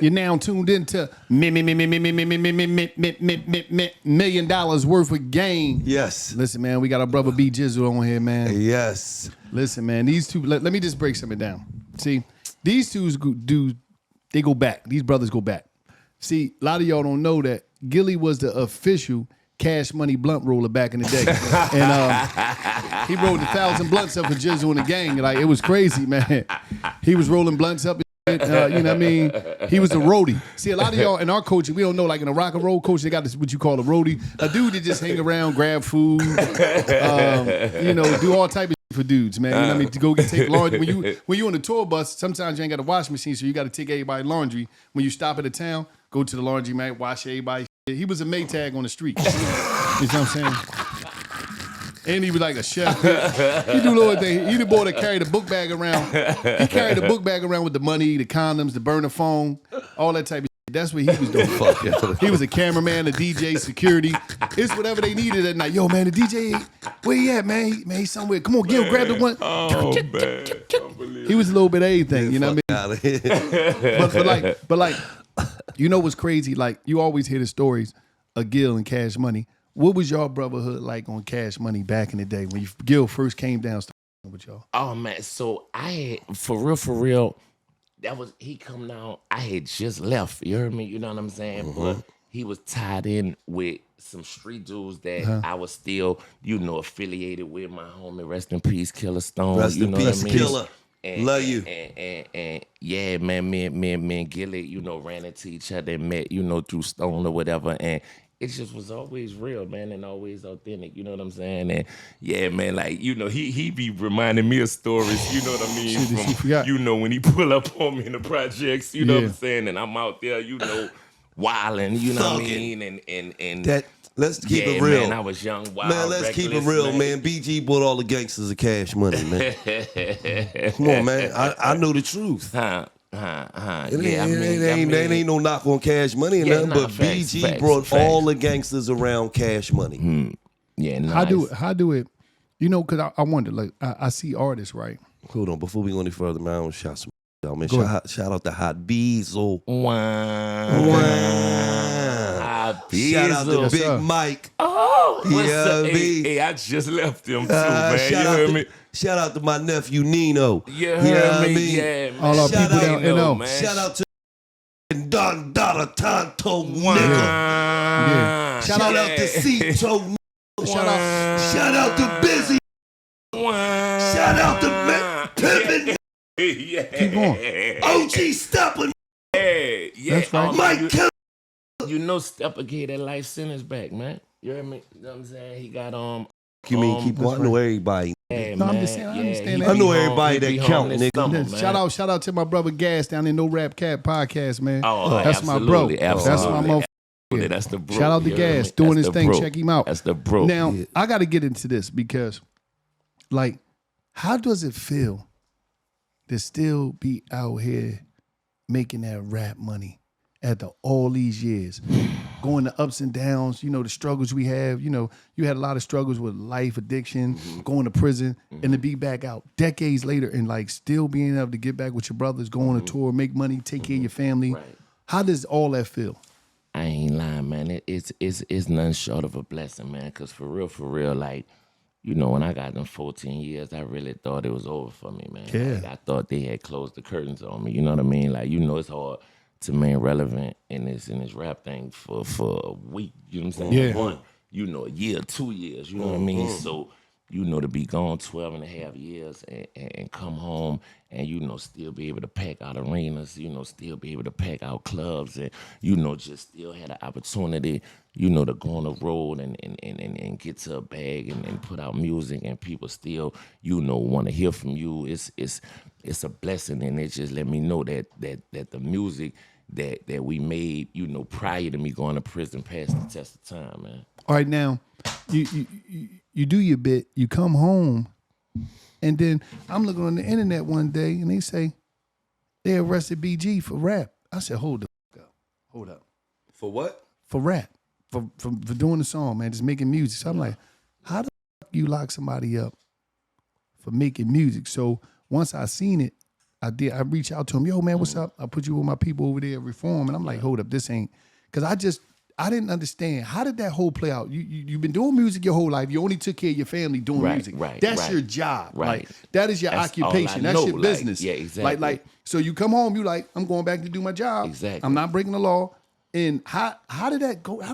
You're now tuned into $1 million worth of game. Yes. Listen, man, we got our brother B Jizzle on here, man. Yes. Listen, man, these two, let me just break something down. See, these two dudes, they go back. These brothers go back. See, a lot of y'all don't know that Gilly was the official Cash Money blunt roller back in the day. And he rolled 1,000 blunts up for Jizzle in the gang. Like, it was crazy, man. He was rolling blunts up. You know what I mean? He was a roadie. See, a lot of y'all in our coaching, we don't know, like in a rock and roll coach, they got this, what you call a roadie. A dude that just hang around, grab food, do all type of shit for dudes, man. You know what I mean? To go take laundry. When you on the tour bus, sometimes you ain't got a wash machine, so you got to take everybody's laundry. When you stop at a town, go to the laundromat, wash everybody's shit. He was a Maytag on the street. You know what I'm saying? And he was like a chef. He do little thing. He the boy that carried the book bag around. He carried the book bag around with the money, the condoms, the burner phone, all that type of shit. That's what he was doing. Fuck yeah. He was a cameraman, a DJ, security. It's whatever they needed at night. Yo, man, the DJ, where he at, man? He's somewhere. Come on, Gil, grab the one. Oh, man. He was a little bit of everything, you know what I mean? but like, you know what's crazy? Like, you always hear the stories of Gil and Cash Money. What was y'all brotherhood like on Cash Money back in the day when Gil first came down with y'all? Oh, man. So I had, for real, he come down, I had just left. You heard me? You know what I'm saying? Mm-hmm. But he was tied in with some street dudes that I was still, affiliated with. My homie, rest in peace, Killer Stone. Rest in peace, what I mean? Killer. Love you. And yeah, man, me and Gilly, ran into each other and met, through Stone or whatever. And it just was always real, man, and always authentic. You know what I'm saying? And yeah, man, like, he be reminding me of stories, you know what I mean? From, when he pull up on me in the projects, you know what I'm saying? And I'm out there, wilding, you know what I mean? And that, let's keep it real. Man, I was young, wild, man, let's keep it real, man. BG bought all the gangsters of Cash Money, man. Come on, man. I know the truth. It ain't no knock on Cash Money or nothing, but BG brought all the gangsters around Cash Money. Yeah, nice. How do it, because I wonder, like, I see artists, right? Hold on, before we go any further, man, I want to shout some out, man. Shout out to Hot Beezle. Shout out to Big Mike. Oh, what's up? Hey, I just left him too, man. You heard me? Shout out to my nephew Nino. You heard me? Yeah, man. All our people down NO. Shout out to Don Dollar Tonto nigga. Yeah. Shout out to Cito. Shout out to Busy. Shout out to Pippin. Yeah. Keep going. OG Stepper. Yeah. That's right. Mike Killer. Stepper gave that life sentence back, man. You heard me? You know what I'm saying? He got You mean keep going? I know everybody. Yeah, no, I'm just saying, I understand that. I know everybody that count, nigga. Shout out to my brother Gas down in No Rap Cat podcast, man. Oh, that's my bro. Absolutely. That's my motherfucker. Yeah. That's the bro. Shout out to Gas doing his thing. Bro. Check him out. That's the bro. Now, I got to get into this because, like, how does it feel to still be out here making that rap money after all these years? Going the ups and downs, the struggles we have. You had a lot of struggles with life, addiction, going to prison, and to be back out decades later and, like, still being able to get back with your brothers, go on a tour, make money, take care of your family. Right. How does all that feel? I ain't lying, man. It's nothing short of a blessing, man. Cause for real, like, when I got them 14 years, I really thought it was over for me, man. Yeah. Like, I thought they had closed the curtains on me. You know what I mean? Like, it's hard to remain relevant in this rap thing for a week. You know what I'm saying? Yeah. One, a year, 2 years. You know what I mean? So, to be gone 12 and a half years and come home and, still be able to pack out arenas, still be able to pack out clubs and, just still had an opportunity, to go on the road and get to a bag and put out music and people still, want to hear from you. It's a blessing, and it just let me know that the music that we made, prior to me going to prison passed the test of time, man. All right, now, you do your bit, you come home, and then I'm looking on the internet one day, and they say they arrested BG for rap. I said, hold up. For what? For rap. For doing the song, man, just making music. So I'm like, how the fuck you lock somebody up for making music? So once I seen it, I reach out to him, yo, man, what's up? I put you with my people over there at Reform. And I'm like, hold up, this ain't, because I didn't understand. How did that whole play out? You've been doing music your whole life. You only took care of your family doing music. That's your job. Like, that is your occupation. That's your business. Yeah, exactly. Like, so you come home, you like, I'm going back to do my job. Exactly. I'm not breaking the law. And how did that go? How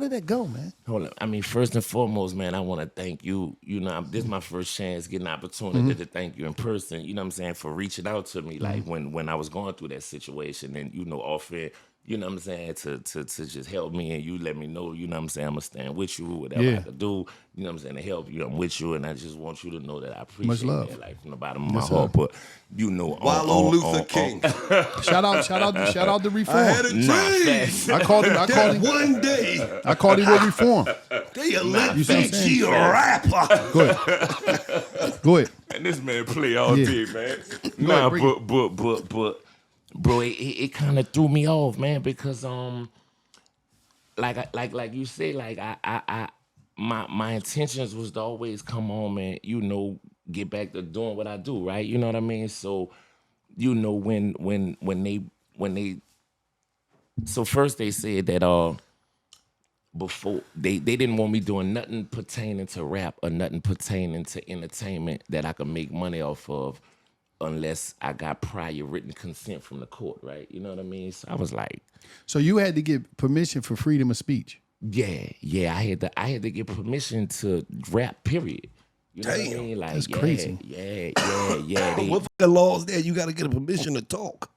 did that go, man? Hold on. I mean, first and foremost, man, I want to thank you. You know, this is my first chance getting an opportunity to thank you in person. You know what I'm saying, for reaching out to me, like when I was going through that situation, and offering, you know what I'm saying, to just help me, and you let me know, you know what I'm saying, I'm gonna stand with you, whatever I could do, you know what I'm saying, to help you, I'm with you, and I just want you to know that I appreciate it, like from the bottom of my heart. But you know, Wallow Luther King. Shout out to Reform. I had a dream. I called him One day I called him with Reform. they let me a rapper. Go ahead. And this man play all day, man. Nah, but bro, it kind of threw me off, man, because like you say, like my intentions was to always come home and get back to doing what I do, right? You know what I mean? So when they so first they said that before they didn't want me doing nothing pertaining to rap or nothing pertaining to entertainment that I could make money off of, unless I got prior written consent from the court, right? You know what I mean? So I was like, so you had to get permission for freedom of speech. Yeah, I had to get permission to rap, period. You know what I mean? Like, that's crazy. Yeah. What fucking laws there? You got to get a permission to talk.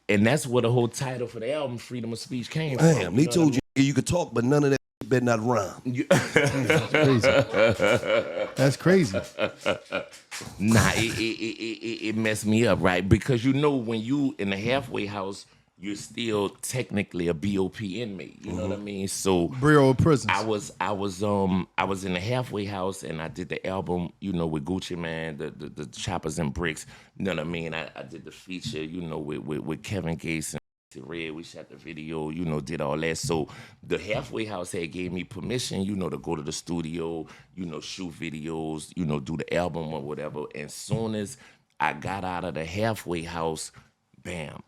And that's where the whole title for the album, Freedom of Speech, came from. Damn, they told you could talk, but none of that better not rhyme. That's crazy. Nah, it messed me up, right? Because when you in the halfway house, you're still technically a BOP inmate. You know what I mean? So Bureau of Prisons. I was in the halfway house, and I did the album, with Gucci Man, the Choppers and Bricks. You know what I mean? I did the feature, with Kevin Gates and Red. We shot the video, did all that. So the halfway house had gave me permission, to go to the studio, shoot videos, do the album or whatever. And soon as I got out of the halfway house, bam,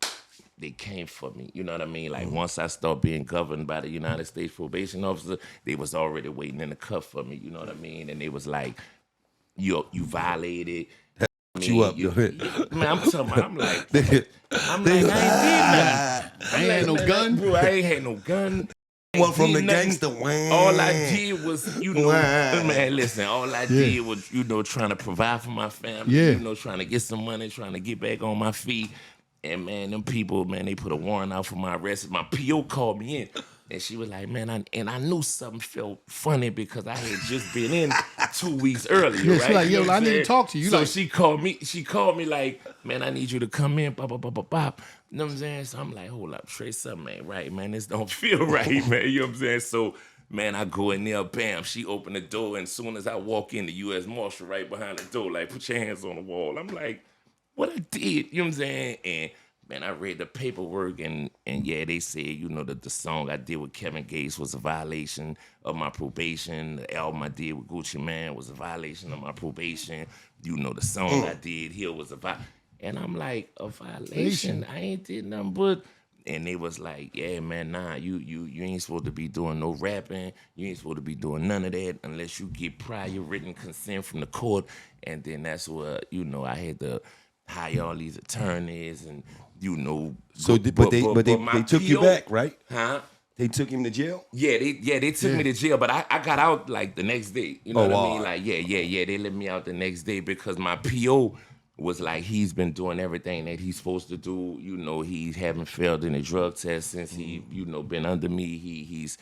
they came for me. You know what I mean? Like once I started being governed by the United States probation officer, they was already waiting in the cuff for me. You know what I mean? And they was like, you violated. You up, man, I'm talking about, I'm like, I ain't did nothing. I ain't had no gun. Bro, I ain't had no gun. One from the gangster. All I did was, man, listen, all I did was, trying to provide for my family, trying to get some money, trying to get back on my feet. And man, them people, man, they put a warrant out for my arrest. My PO called me in. And she was like, man, I knew something felt funny because I had just been in 2 weeks earlier, right? She's like, yo, I need to talk to you. So she called me like, man, I need you to come in, bop, bop, bop, bop, bop. You know what I'm saying? So I'm like, hold up, Trey, something ain't right, man. This don't feel right, man. You know what I'm saying? So, man, I go in there, bam, she opened the door, and as soon as I walk in, the U.S. Marshal right behind the door, like, put your hands on the wall. I'm like, what I did, you know what I'm saying? And man, I read the paperwork, and yeah, they said, that the song I did with Kevin Gates was a violation of my probation. The album I did with Gucci Man was a violation of my probation. The song I did here was a violation. And I'm like, a violation? I ain't did nothing but. And they was like, yeah, man, nah, you ain't supposed to be doing no rapping. You ain't supposed to be doing none of that unless you get prior written consent from the court. And then that's what, I had to hire all these attorneys and, So, but they took you back, right? Huh? They took him to jail? Yeah, they took me to jail, but I got out like the next day. You know what I mean? Like, yeah, they let me out the next day because my PO was like, he's been doing everything that he's supposed to do. He haven't failed in a drug test since he, been under me. He's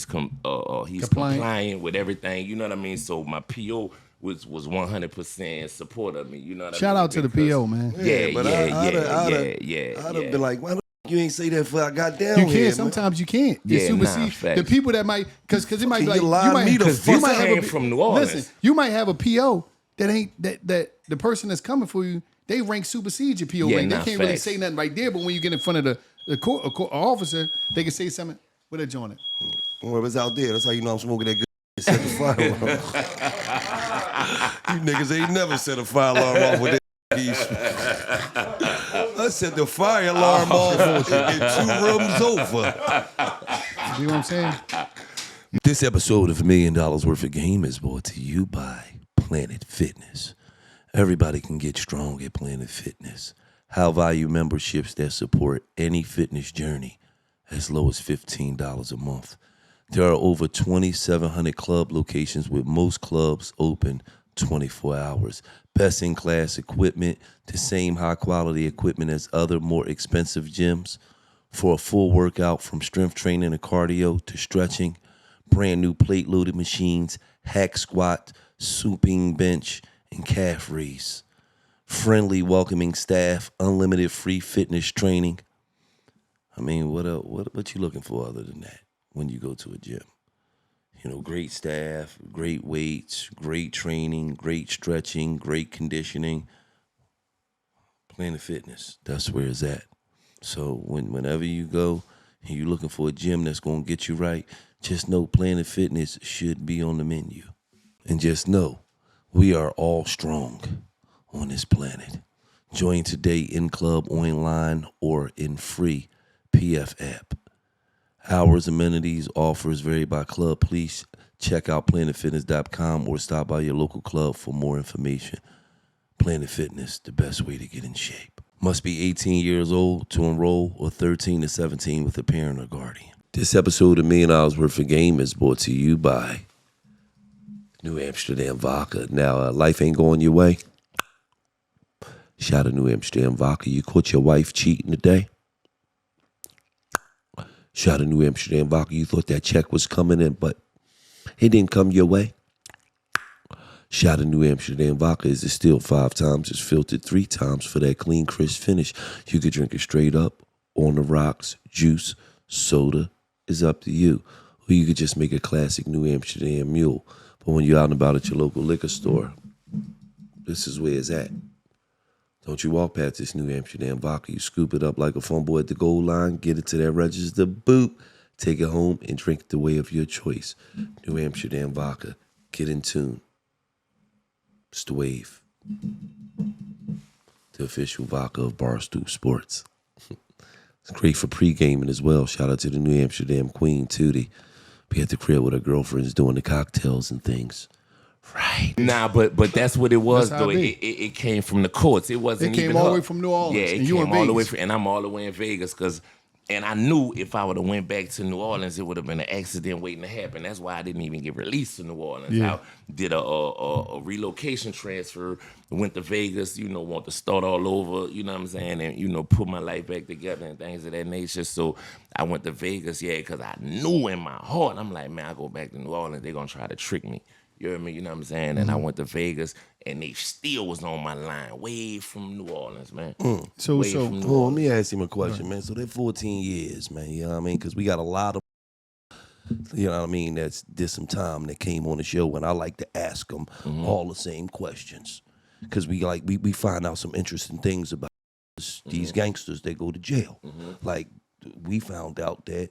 compliant with everything. You know what I mean? So my PO was 100% support of me. You know what I mean? Shout out to the PO, man. Yeah. I'd have been like, why the you ain't say that before I got down You here, can't. Sometimes you can't. It supersedes the people that might, because it might be like, you might have from New Orleans. Listen, you might have a PO that ain't that the person that's coming for you, they rank supersedes your PO rank. They can't really say nothing right there, but when you get in front of the court officer, they can say something. Where they join it? Well, it's out there. That's how you know I'm smoking that good. Set the fire alarm. You niggas ain't never set a fire alarm off with that. I set the fire alarm off and 2 rooms over. You know what I'm saying? This episode of $1 Million Worth of Game is brought to you by Planet Fitness. Everybody can get strong at Planet Fitness. High value memberships that support any fitness journey as low as $15 a month. There are over 2,700 club locations with most clubs open 24 hours. Best in class equipment, the same high quality equipment as other more expensive gyms. For a full workout from strength training and cardio to stretching, brand new plate loaded machines, hack squat, supine bench, and calf raise. Friendly, welcoming staff, unlimited free fitness training. I mean, what you looking for other than that when you go to a gym? You know, great staff, great weights, great training, great stretching, great conditioning. Planet Fitness, that's where it's at. So whenever you go and you're looking for a gym that's going to get you right, just know Planet Fitness should be on the menu. And just know, we are all strong on this planet. Join today in club, online, or in free PF app. Hours, amenities, offers vary by club. Please check out planetfitness.com or stop by your local club for more information. Planet Fitness, the best way to get in shape. Must be 18 years old to enroll or 13 to 17 with a parent or guardian. This episode of $1 Million Worth of Game is brought to you by New Amsterdam Vodka. Now, life ain't going your way. Shout out to New Amsterdam Vodka. You caught your wife cheating today. Shout out to New Amsterdam Vodka. You thought that check was coming in, but it didn't come your way. Shout out to New Amsterdam Vodka. Is distilled 5 times. It's filtered 3 times for that clean, crisp finish. You could drink it straight up, on the rocks, juice, soda. Is up to you. Or you could just make a classic New Amsterdam mule. But when you're out and about at your local liquor store, this is where it's at. Don't you walk past this New Amsterdam Vodka. You scoop it up like a fumble at the goal line, get it to that register, boop, take it home, and drink it the way of your choice. New Amsterdam Vodka. Get in tune. It's the wave. The official vodka of Barstool Sports. It's great for pre-gaming as well. Shout out to the New Amsterdam Queen, Tootie. Be at the crib with her girlfriends doing the cocktails and things. Right. Nah, but that's what it was, That's how though. It came from the courts. It wasn't It came even all the her. way from New Orleans. Yeah, it and you came in all the way Vegas. and I'm all the way in Vegas and I knew if I would have went back to New Orleans, it would have been an accident waiting to happen. That's why I didn't even get released to New Orleans. Yeah. I did a relocation transfer, went to Vegas, want to start all over, you know what I'm saying, and, put my life back together and things of that nature. So I went to Vegas, because I knew in my heart, I'm like, man, I go back to New Orleans, they're going to try to trick me. You hear me? You know what I'm saying? And I went to Vegas, and they still was on my line, way from New Orleans, man. So Let me ask him a question, man. So that 14 years, man, you know what I mean? Because we got a lot of, you know what I mean, that's did some time that came on the show, and I like to ask them all the same questions. Because we find out some interesting things about these gangsters that go to jail. Like, we found out that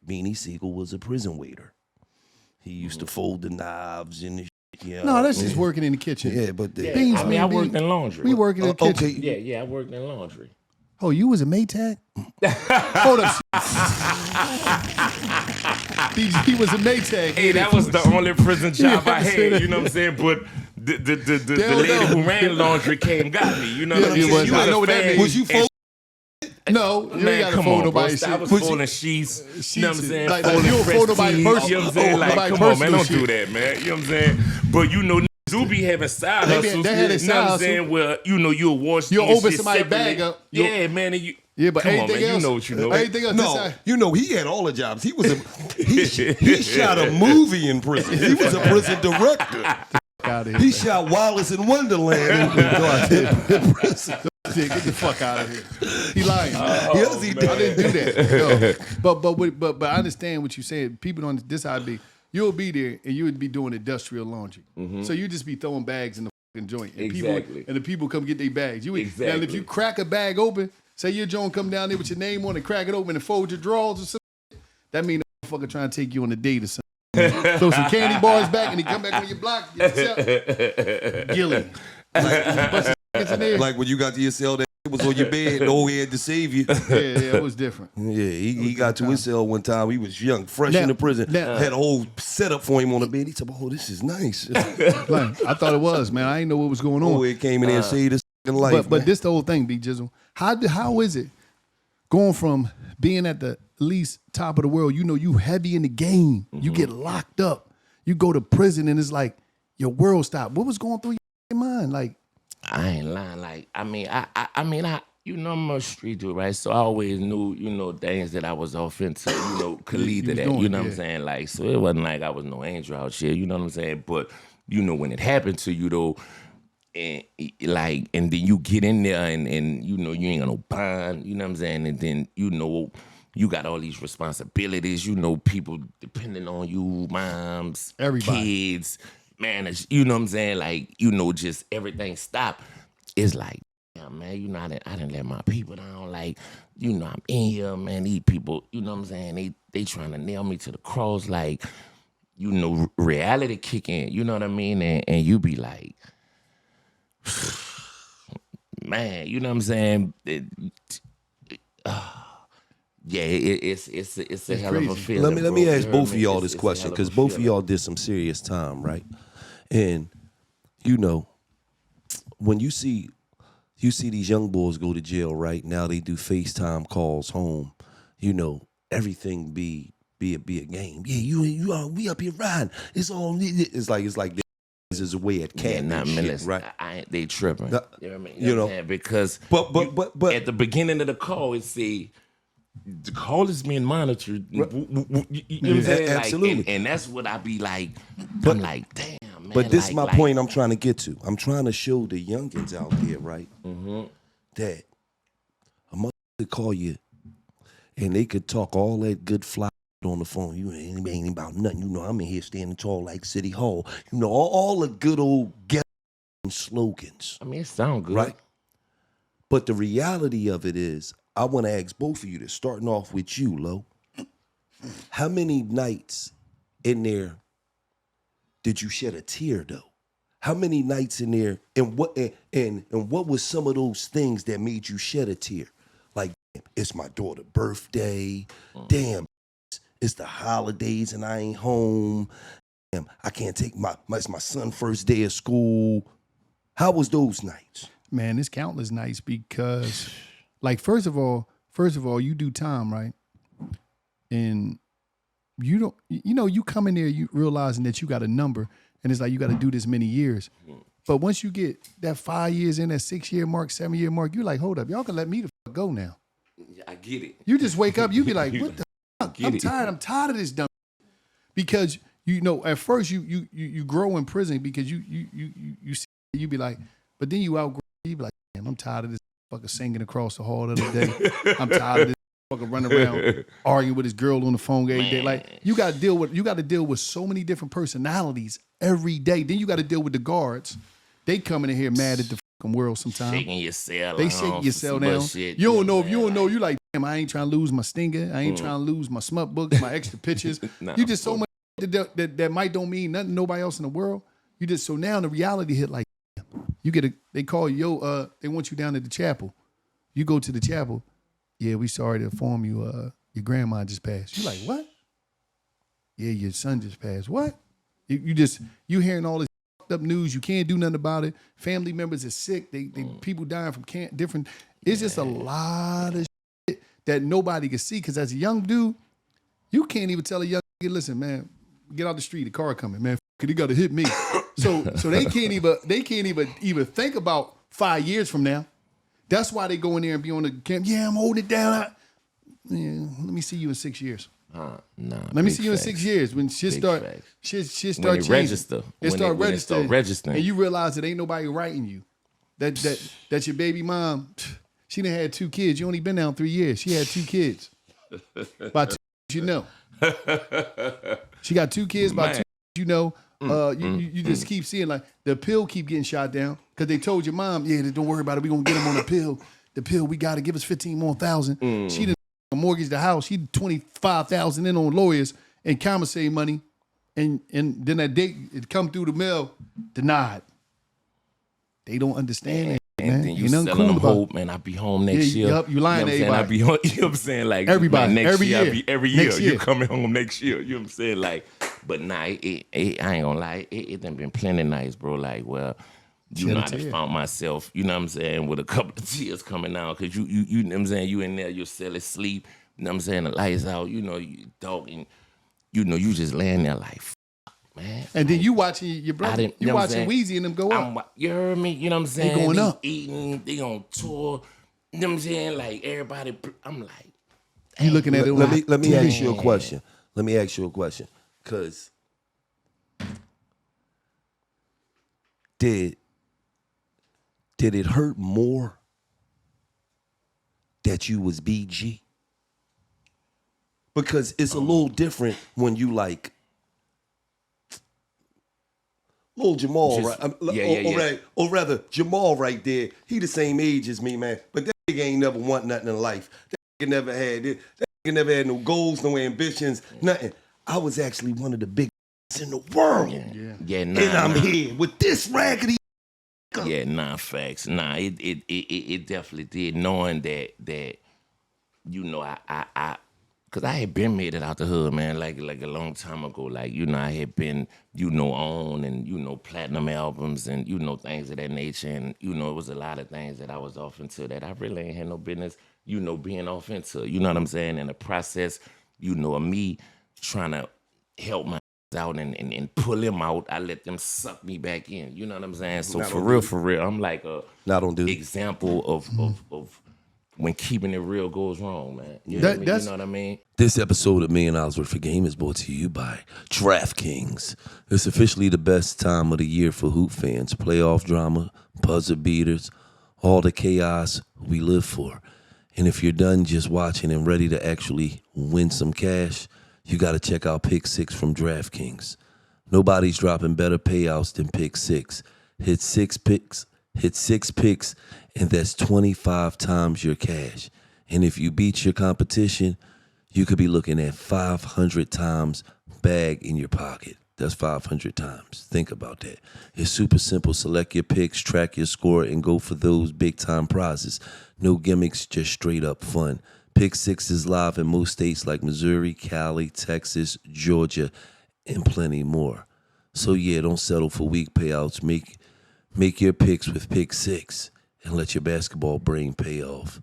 Beanie Siegel was a prison waiter. He used to fold the knives and the shit. No, that's just working in the kitchen. Yeah, but I worked in laundry. We working in the kitchen. Okay. Yeah, I worked in laundry. Oh, you was a Maytag? Hold up. he was a Maytag. Hey, that was the only prison job I had, you know what I'm saying? But the lady who ran laundry came and got me, you know what I'm saying? I know what that means. Was you fold? No, you ain't Man, got to come fold on, bro. nobody's I shit. was folding sheets, you know what I'm saying? Like, Folding you don't fresh fold nobody tees, personal- you know what I'm saying? Like, nobody come on, man, personal don't do shit. that, man. You know what I'm saying? But niggas do be having side They hustles, had their you know side what I'm saying? Where, you'll wash You'll these open shit somebody's separately. bag up. Yeah, man. And Yeah, but come on, anything man. else, You know what you know. Anything else, No, he had all the jobs. He was he shot a movie in prison. He was a prison director. out of here. He shot Wallace in Wonderland in prison. Get the fuck out of here. He lying. Yes, he did. I didn't do that. No. But I understand what you're saying. People don't. This how it be. You'll be there and you would be doing industrial laundry. So you just be throwing bags in the fucking joint. And Exactly. the people come get their bags. You would, Now, if Exactly. you crack a bag open, say your joint come down there with your name on it, crack it open and fold your drawers or something, that mean the motherfucker trying to take you on a date or something. Throw some candy bars back and he come back on your block. Get yourself. Gilly. Like, seconds in there. Like when you got to your cell, that was on your bed, no one had to save you. Yeah, it was different. Yeah, he got to his cell one time. He was young, fresh Now- in the prison. now- Had a whole setup for him on the bed. He said, "Oh, this is nice." Like, I thought it was, man. I didn't know what was going on. Oh, it came in there and saved his fucking life. But this the whole thing, B Jizzle. How is it going from being at the least top of the world? You know, you heavy in the game. You get locked up. You go to prison, and it's like your world stopped. What was going through your mind? Like, I ain't lying. Like, I mean, you know, I'm a street dude, right? So I always knew, you know, things that I was off into, you know, could lead to that. doing, You know what yeah. I'm saying? Like, so it wasn't like I was no angel out here. You know what I'm saying? But you know, when it happened to you though, and like, and then you get in there and you know, you ain't got no bond. You know what I'm saying? And then you know, you got all these responsibilities. You know, people depending on you, moms, Everybody. kids, man. You know what I'm saying? Like, you know, just everything stopped. It's like, yeah, man, you know, I didn't let my people down. Like, you know, I'm in here, man. These people, you know what I'm saying? They trying to nail me to the cross. Like, you know, reality kick in. You know what I mean? And you be like, man, you know what I'm saying? Yeah, it's a hell of a crazy. feeling. Let me bro. ask You both heard of me? y'all It's this a question, hell of because a both of feeling. y'all did some serious time, right? And you know, when you see these young boys go to jail, right? Now they do FaceTime calls home. You know, everything be a game. Yeah, we up here riding. It's like this is a way at cat Nah, and man, shit, listen, right? they tripping. Nah, You know what I mean? you know, what I'm saying? Because but at the beginning of the call, it say the call is being monitored. You know what I'm saying? Like, absolutely. and that's what I be like. But- I'm like, damn, man. But this is like, my point I'm trying to get to. I'm trying to show the youngins out there, right? That a mother could call you and they could talk all that good fly on the phone. You ain't about nothing. You know, I'm in here standing tall like City Hall. You know, all the good old ghetto slogans, I mean, it sound good. right? But the reality of it is, I want to ask both of you this, starting off with you, Lo. How many nights in there did you shed a tear, though? How many nights in there, and what was some of those things that made you shed a tear? Like, it's my daughter's birthday. Damn, it's the holidays and I ain't home. Damn, I can't take it's my son's first day of school. How was those nights? man, it's countless nights because, like, first of all, you do time, right? And you don't, you know, you come in there, you realizing that you got a number, and it's like you got to do this many years. But once you get that 5 years in, that 6 year mark, 7 year mark, you're like, hold up, y'all can let me the fuck go now. I get it. You just wake up, you be like, what the fuck? I'm tired of this dumb. Because you know, at first you grow in prison because you see, you be like, but then you outgrow, you be like, damn, I'm tired of this fucker singing across the hall the other day. I'm tired of this fucker running around arguing with his girl on the phone every day. Like, you gotta deal with so many different personalities every day. Then you gotta deal with the guards. They coming in here mad at the fucking world sometimes. Shaking your cell. They shaking your cell down. Bullshit, You don't know if you don't know. You like, damn, I ain't trying to lose my stinger. I ain't trying to lose my smut books, my extra pictures. Nah, You just so much that might don't mean nothing to nobody else in the world. You just, so now the reality hit, like, you get they call you, they want you down at the chapel. You go to the chapel. Yeah, we sorry to inform you, your grandma just passed. You like, what? Yeah, your son just passed. What? You hearing all this fucked up news. You can't do nothing about it. Family members are sick. They people dying from different. It's just a lot of shit that nobody can see. Because as a young dude, you can't even tell a young kid, listen, man, get out the street. The car coming, man. Cause he got to hit me. So they can't even think about 5 years from now. That's why they go in there and be on the camp. Yeah, I'm holding it down. Yeah, let me see you in 6 years. Nah. Let me see you in 6 years when shit start When changing. it register. It start when it start registering. and you realize that ain't nobody writing you. That your baby mom, she done had 2 kids. You only been down 3 years. She had 2 kids. By 2 you know. She got 2 kids by 2 you know. You just keep seeing, like, the pill keep getting shot down because they told your mom, yeah, don't worry about it. We gonna get him on the pill. The pill, we gotta give us 15 more thousand. She done mortgaged the house. She 25,000 in on lawyers and commissary money, and then that date it come through the mail denied. They don't understand it, man. Ain't nothing selling cool them about hope, man. I'll be home next year. Yup, you lying to know what I'm saying? everybody. I be home, you know what I'm saying? Like, Everybody, man, next every year. year. Every year. Next year. You coming home next year. You know what I'm saying? Like, but nah, I ain't gonna lie. It done been plenty nice, bro. Like, well, you know, I done found myself, you know what I'm saying, with a couple of tears coming out. Cause you know what I'm saying, you in there, you're still asleep. You know what I'm saying? The lights out, you know, you talking, you know, you just laying there like, man. And then you watching your brother, you watching Weezy and them go up. You heard me? You know what I'm saying? They going up. Eating, they on tour. You know what I'm saying? Like everybody, I'm like, you looking at it. Let me ask you a question. Let me ask you a question. Cause did it hurt more that you was BG? Because it's a little different when you like little Jamal, just, right? Or rather, Jamal right there, he the same age as me, man. But that nigga ain't never want nothing in life. That nigga never had it. That nigga never had no goals, no ambitions, nothing. I was actually one of the biggest in the world. And I'm here with this raggedy. Yeah, nah, facts. Nah, it definitely did. Knowing that, you know, I cause I had been made it out the hood, man, like a long time ago. Like, you know, I had been, you know, on and, you know, platinum albums and, you know, things of that nature. And, you know, it was a lot of things that I was off into that I really ain't had no business, you know, being off into. You know what I'm saying? In the process, you know, of me trying to help my out and pull him out, I let them suck me back in. You know what I'm saying? So for real, I'm like a example of when keeping it real goes wrong, man. You know what I mean? This episode of $1 Million Worth of Game is brought to you by Draftkings. It's officially the best time of the year for hoop fans. Playoff drama, buzzer beaters, all the chaos we live for. And if you're done just watching and ready to actually win some cash, you got to check out Pick 6 from DraftKings. Nobody's dropping better payouts than Pick 6. Hit six picks, and that's 25 times your cash. And if you beat your competition, you could be looking at 500 times bag in your pocket. That's 500 times. Think about that. It's super simple. Select your picks, track your score, and go for those big-time prizes. No gimmicks, just straight-up fun. Pick 6 is live in most states like Missouri, Cali, Texas, Georgia, and plenty more. So yeah, don't settle for weak payouts. Make your picks with Pick 6 and let your basketball brain pay off.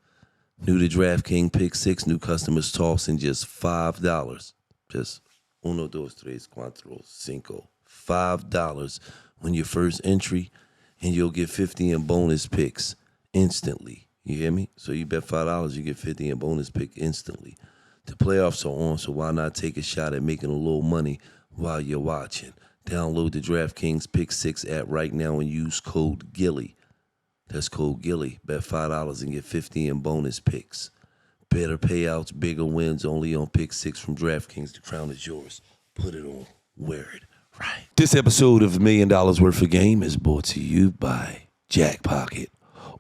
New to DraftKings Pick 6, new customers toss in just $5. Just 1, 2, 3, 4, 5. $5 when your first entry, and you'll get 50 in bonus picks instantly. You hear me? So you bet $5, you get 50 in bonus pick instantly. The playoffs are on, so why not take a shot at making a little money while you're watching? Download the DraftKings Pick 6 app right now and use code Gilly. That's code Gilly. Bet $5 and get 50 in bonus picks. Better payouts, bigger wins, only on Pick 6 from DraftKings. The crown is yours. Put it on. Wear it right. This episode of $1 Million Worth of Game is brought to you by Jackpocket.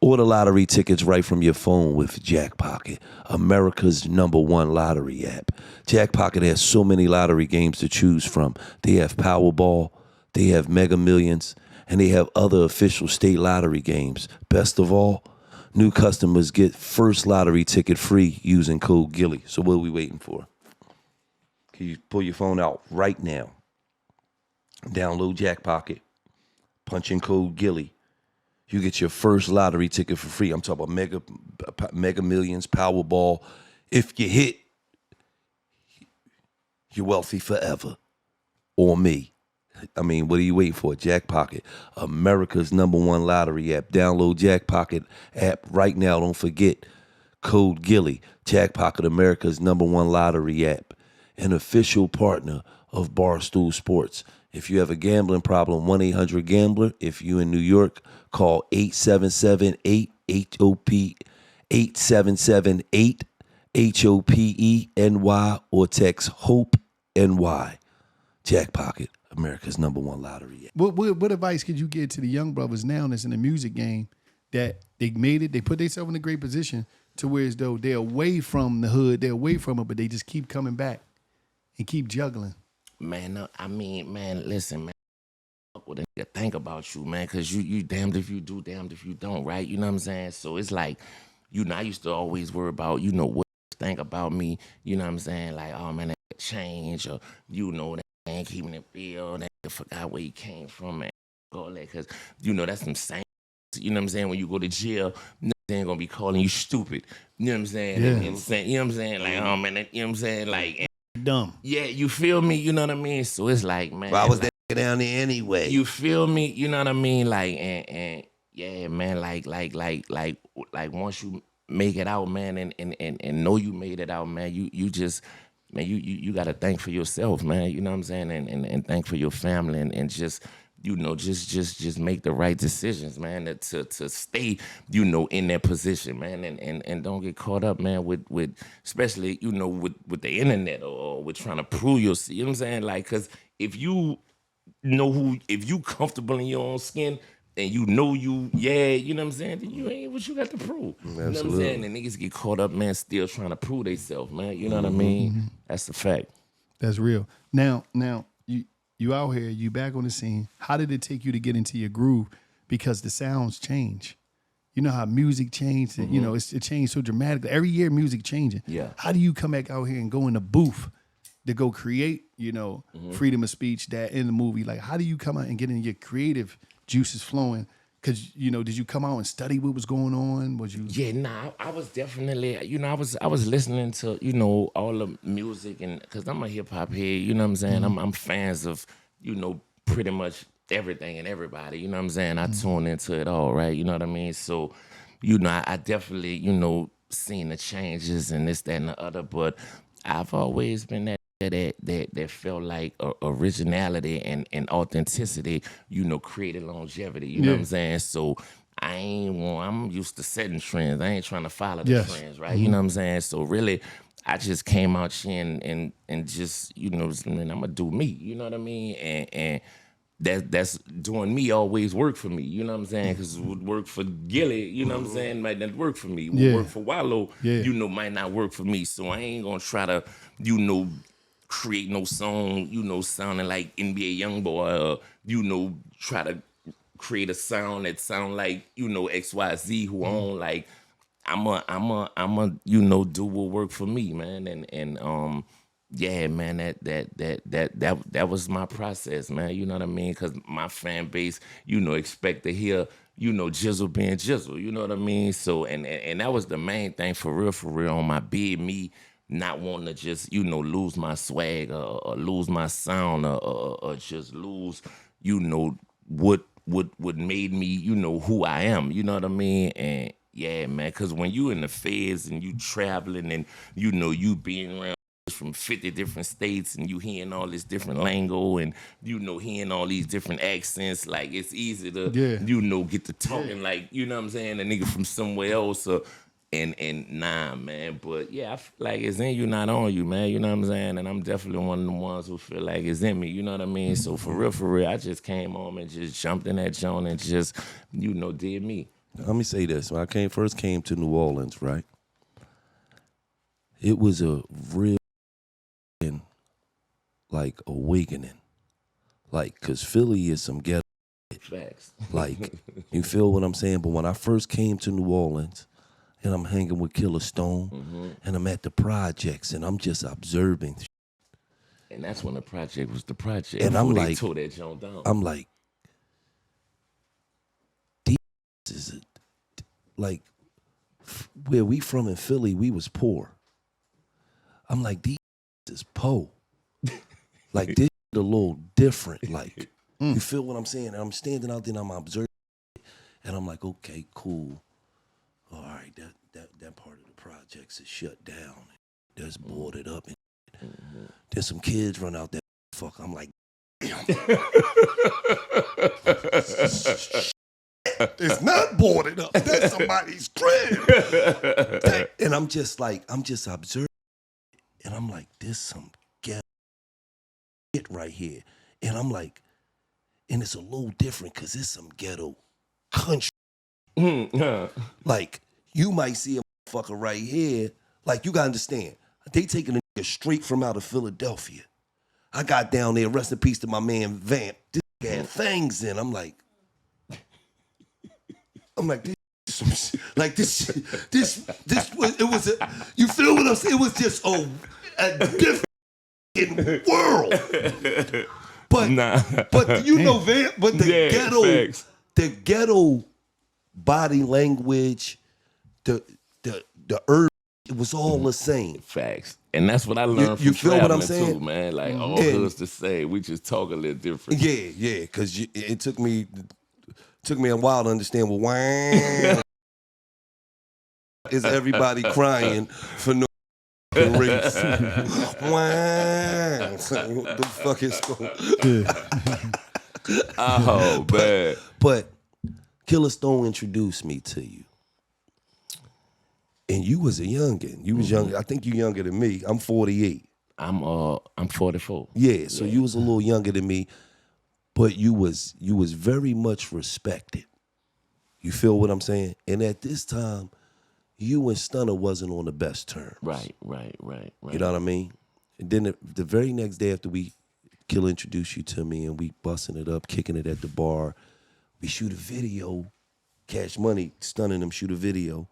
Order lottery tickets right from your phone with Jackpocket, America's #1 lottery app. Jackpocket has so many lottery games to choose from. They have Powerball, they have Mega Millions, and they have other official state lottery games. Best of all, new customers get first lottery ticket free using code Gilly. So what are we waiting for? Can you pull your phone out right now? Download Jackpocket, punch in code Gilly. You get your first lottery ticket for free. I'm talking about Mega Millions, Powerball. If you hit, you're wealthy forever. Or me. I mean, what are you waiting for? Jackpocket, America's #1 lottery app. Download Jackpocket app right now. Don't forget, code Gilly. Jackpocket, America's #1 lottery app. An official partner of Barstool Sports. If you have a gambling problem, 1-800-GAMBLER. If you in New York, call 877-8-HOP, 877-8-HOPENY, or text HOPE-NY. Jackpocket, America's #1 lottery. What advice could you give to the young brothers now that's in the music game that they made it, they put themselves in a great position to where as though they're away from the hood, they're away from it, but they just keep coming back and keep juggling? Man, no, I mean, man, listen, man. what a nigga think about you, man, because you damned if you do, damned if you don't, right? You know what I'm saying? So it's like, I used to always worry about, what think about me, you know what I'm saying? Like, oh man, that change, or that ain't keeping it real, that nigga forgot where he came from, man. All that, because that's some same, you know what I'm saying? When you go to jail, they ain't gonna be calling you stupid, you know what I'm saying? Yeah. And saying, you know what I'm saying? Like, oh man, you know what I'm saying? Like, Dumb. yeah, you feel me? You know what I mean? So it's like, man, Well, I was like, down there anyway. you feel me? You know what I mean? Like, and yeah, man, like once you make it out, man, and know you made it out, man, you just, man, you gotta thank for yourself, man. You know what I'm saying? And thank for your family, and just, just make the right decisions, man, to stay, in that position, man, and don't get caught up, man, with especially, with the internet, or with trying to prove yourself. You know what I'm saying? Like, cause if you if you comfortable in your own skin, and you, you know what I'm saying, then you ain't what you got to prove. You know what I'm saying? And niggas get caught up, man, still trying to prove themselves, man. You know what I mean? That's the fact. That's real. Now, you out here, you back on the scene. How did it take you to get into your groove? Because the sounds change. You know how music changed. It changed so dramatically. Every year, music changing. Yeah. How do you come back out here and go in the booth to go create, freedom of speech that in the movie? Like, how do you come out and get in your creative juices flowing? Because, did you come out and study what was going on? Was you? Yeah, nah, I was definitely, I was listening to, all the music, and because I'm a hip hop head, you know what I'm saying? I'm fans of, pretty much everything and everybody, you know what I'm saying? I tune into it all, right? You know what I mean? So, I definitely, seen the changes and this, that, and the other, but I've always been that felt like originality and authenticity, created longevity. You know what I'm saying? So I'm used to setting trends. I ain't trying to follow the trends, right? You know what I'm saying? So really, I just came out here and just, man, I'm gonna do me. You know what I mean? And that's doing me always work for me, you know what I'm saying? Because it would work for Gilly, you know what I'm saying, might not work for me. It would work for Wallow, might not work for me. So I ain't gonna try to, create no song, sounding like NBA Youngboy, or, try to create a sound that sound like, XYZ who own, like, I'm do what work for me, man. And yeah, man, that was my process, man. You know what I mean? Because my fan base, expect to hear, Jizzle being Jizzle. You know what I mean? So, and that was the main thing for real on my bid, me not wanting to just, lose my swag, or lose my sound, or just lose, what made me, who I am. You know what I mean? And yeah, man, because when you in the feds and you traveling and, you being around from 50 different states and you hearing all this different lingo and, hearing all these different accents, like, it's easy to, get to talking like, you know what I'm saying, a nigga from somewhere else, and nah, man. But yeah, I feel like it's in you, not on you, man. You know what I'm saying? And I'm definitely one of the ones who feel like it's in me. You know what I mean? So for real, I just came home and just jumped in that joint and just, did me. Let me say this. When I first came to New Orleans, right? It was a real, like, awakening. Like, because Philly is some ghetto. Facts. Like, you feel what I'm saying? But when I first came to New Orleans, and I'm hanging with Killer Stone, and I'm at the projects, and I'm just observing. And that's when the project was the project. And I'm like, tore that joint down. I'm like, these is like, where we from in Philly, we was poor. I'm like, these is po. Like, this a little different. Like, you feel what I'm saying? And I'm standing out there and I'm observing, and I'm like, okay, cool. All right, that part of the projects is shut down. That's boarded up. And there's some kids run out there. Fuck, I'm like, damn. It's not boarded up. That's somebody's crib. And I'm just observing. And I'm like, this some ghetto shit right here. And I'm like, and it's a little different because it's some ghetto country. Like, you might see a motherfucker right here. Like, you gotta understand, they taking a nigga straight from out of Philadelphia. I got down there, rest in peace to my man Vamp. This had fangs in. I'm like, this was, it was a, you feel what I'm saying? It was just a different world. But you know, but the ghetto body language, the urge, it was all the same. Facts. And that's what I learned you from feel what I'm traveling saying? too, man. Like all hoods the same. We just talk a little different. Yeah, because it took me a while to understand what whang is everybody crying for no race. Whang. What the fuck is going Oh, man. But Killer Stone introduced me to you. And you was a youngin'. You was young. I think you younger than me. I'm 48. I'm 44. Yeah, so you was a little younger than me, but you was very much respected. You feel what I'm saying? And at this time, you and Stunner wasn't on the best terms. Right. You know what I mean? And then the very next day after Killer introduced you to me and we busting it up, kicking it at the bar, we shoot a video, Cash Money, Stunning them shoot a video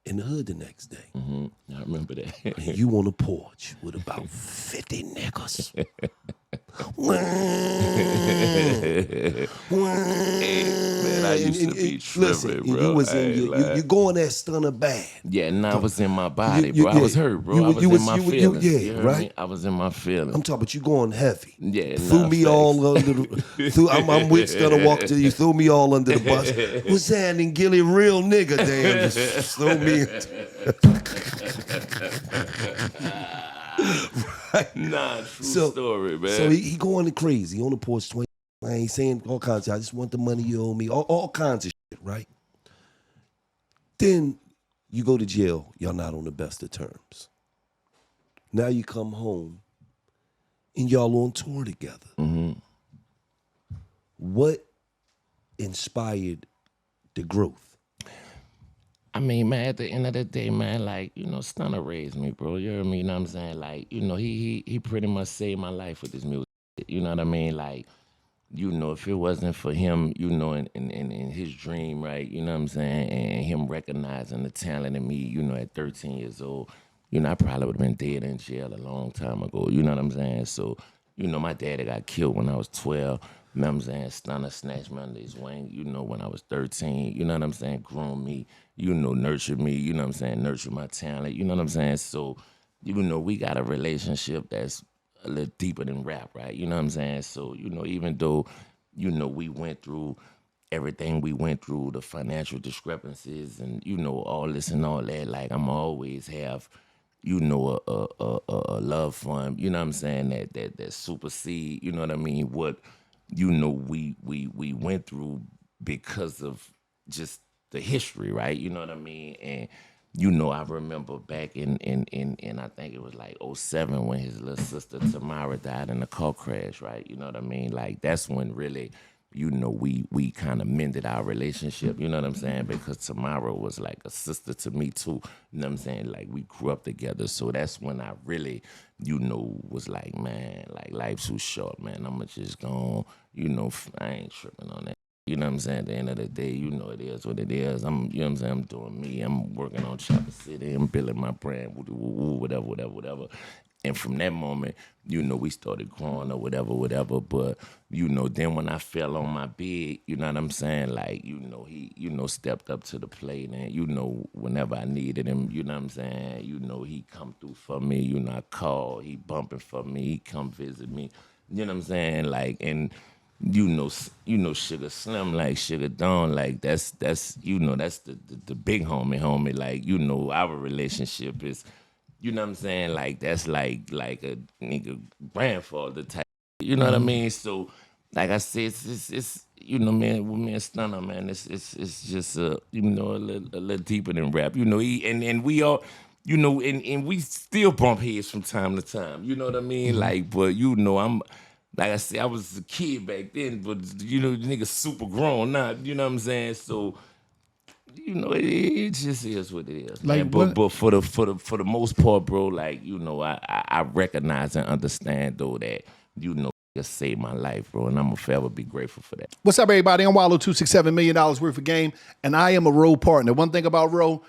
in the hood the next day. Mm-hmm. I remember that. And you on the porch with about 50 niggas. Man, I used to be tripping, listen, bro. You going at Stunner bad. Yeah, and I was in my body, bro. I was hurt, bro. I was in my feelings. You right? Me? I was in my feelings. I'm talking about you going heavy. Yeah, threw me all under the. I'm with Stunner, walk to you, threw me all under the bus. What's happening, Gilly? Real nigga, damn. Just throw me right. Nah, true story, man. So he going crazy on the porch, 20. I ain't saying all kinds of, I just want the money you owe me, all kinds of shit, right? Then you go to jail, y'all not on the best of terms. Now you come home and y'all on tour together. Mm-hmm. What inspired the growth? I mean, man, at the end of the day, man, like, you know, Stunner raised me, bro. You hear me? You know what I'm saying? Like, you know, he pretty much saved my life with his music. You know what I mean? Like, you know, if it wasn't for him, you know, in his dream, right? You know what I'm saying? And him recognizing the talent in me, you know, at 13 years old, you know, I probably would have been dead in jail a long time ago. You know what I'm saying? So, you know, my daddy got killed when I was 12. You know what I'm saying? Stunner snatched me under his wing, you know, when I was 13. You know what I'm saying? Groomed me, you know, nurtured me, you know what I'm saying? Nurtured my talent, you know what I'm saying? So, you know, we got a relationship that's a little deeper than rap, right? You know what I'm saying? So, you know, even though, you know, we went through everything we went through, the financial discrepancies and, you know, all this and all that, like I'm always have, you know, a love for him, you know what I'm saying, that supersede, you know what I mean, what, you know, we went through because of just the history, right? You know what I mean? And, you know, I remember back in I think it was like 2007 when his little sister Tamara died in a car crash, right? You know what I mean? Like that's when really, you know, we kind of mended our relationship, you know what I'm saying? Because Tamara was like a sister to me too, you know what I'm saying? Like we grew up together. So that's when I really, you know, was like, man, like life's too short, man. I'ma just go, you know, I ain't tripping on that. You know what I'm saying? At the end of the day, you know it is what it is. You know what I'm saying? I'm doing me. I'm working on Chopper City. I'm building my brand, whatever. And from that moment, you know, we started growing or whatever. But, you know, then when I fell on my bed, you know what I'm saying? Like, you know, he, you know, stepped up to the plate. And, you know, whenever I needed him, you know what I'm saying? You know, he come through for me. You know, I call. He bumping for me. He come visit me. You know what I'm saying? Like, and you know, Sugar Slim, like Sugar Dawn, like that's you know, that's the big homie. Like, you know, our relationship is, you know what I'm saying, like that's like a nigga grandfather type. You know what I mean? So, like I said, it's you know, man, with me and Stunner, man, it's just you know, a little deeper than rap. You know, and we all, you know, and we still bump heads from time to time. You know what I mean? Like, but you know, like I said, I was a kid back then, but you know, the nigga super grown now. You know what I'm saying? So, you know, it just is what it is. Like, man. But for the most part, bro, like, you know, I recognize and understand though that, you know, just saved my life, bro, and I'm gonna forever be grateful for that. What's up, everybody? I'm Wallow, $267 million worth of game, and I am a Roe partner. One thing about Roe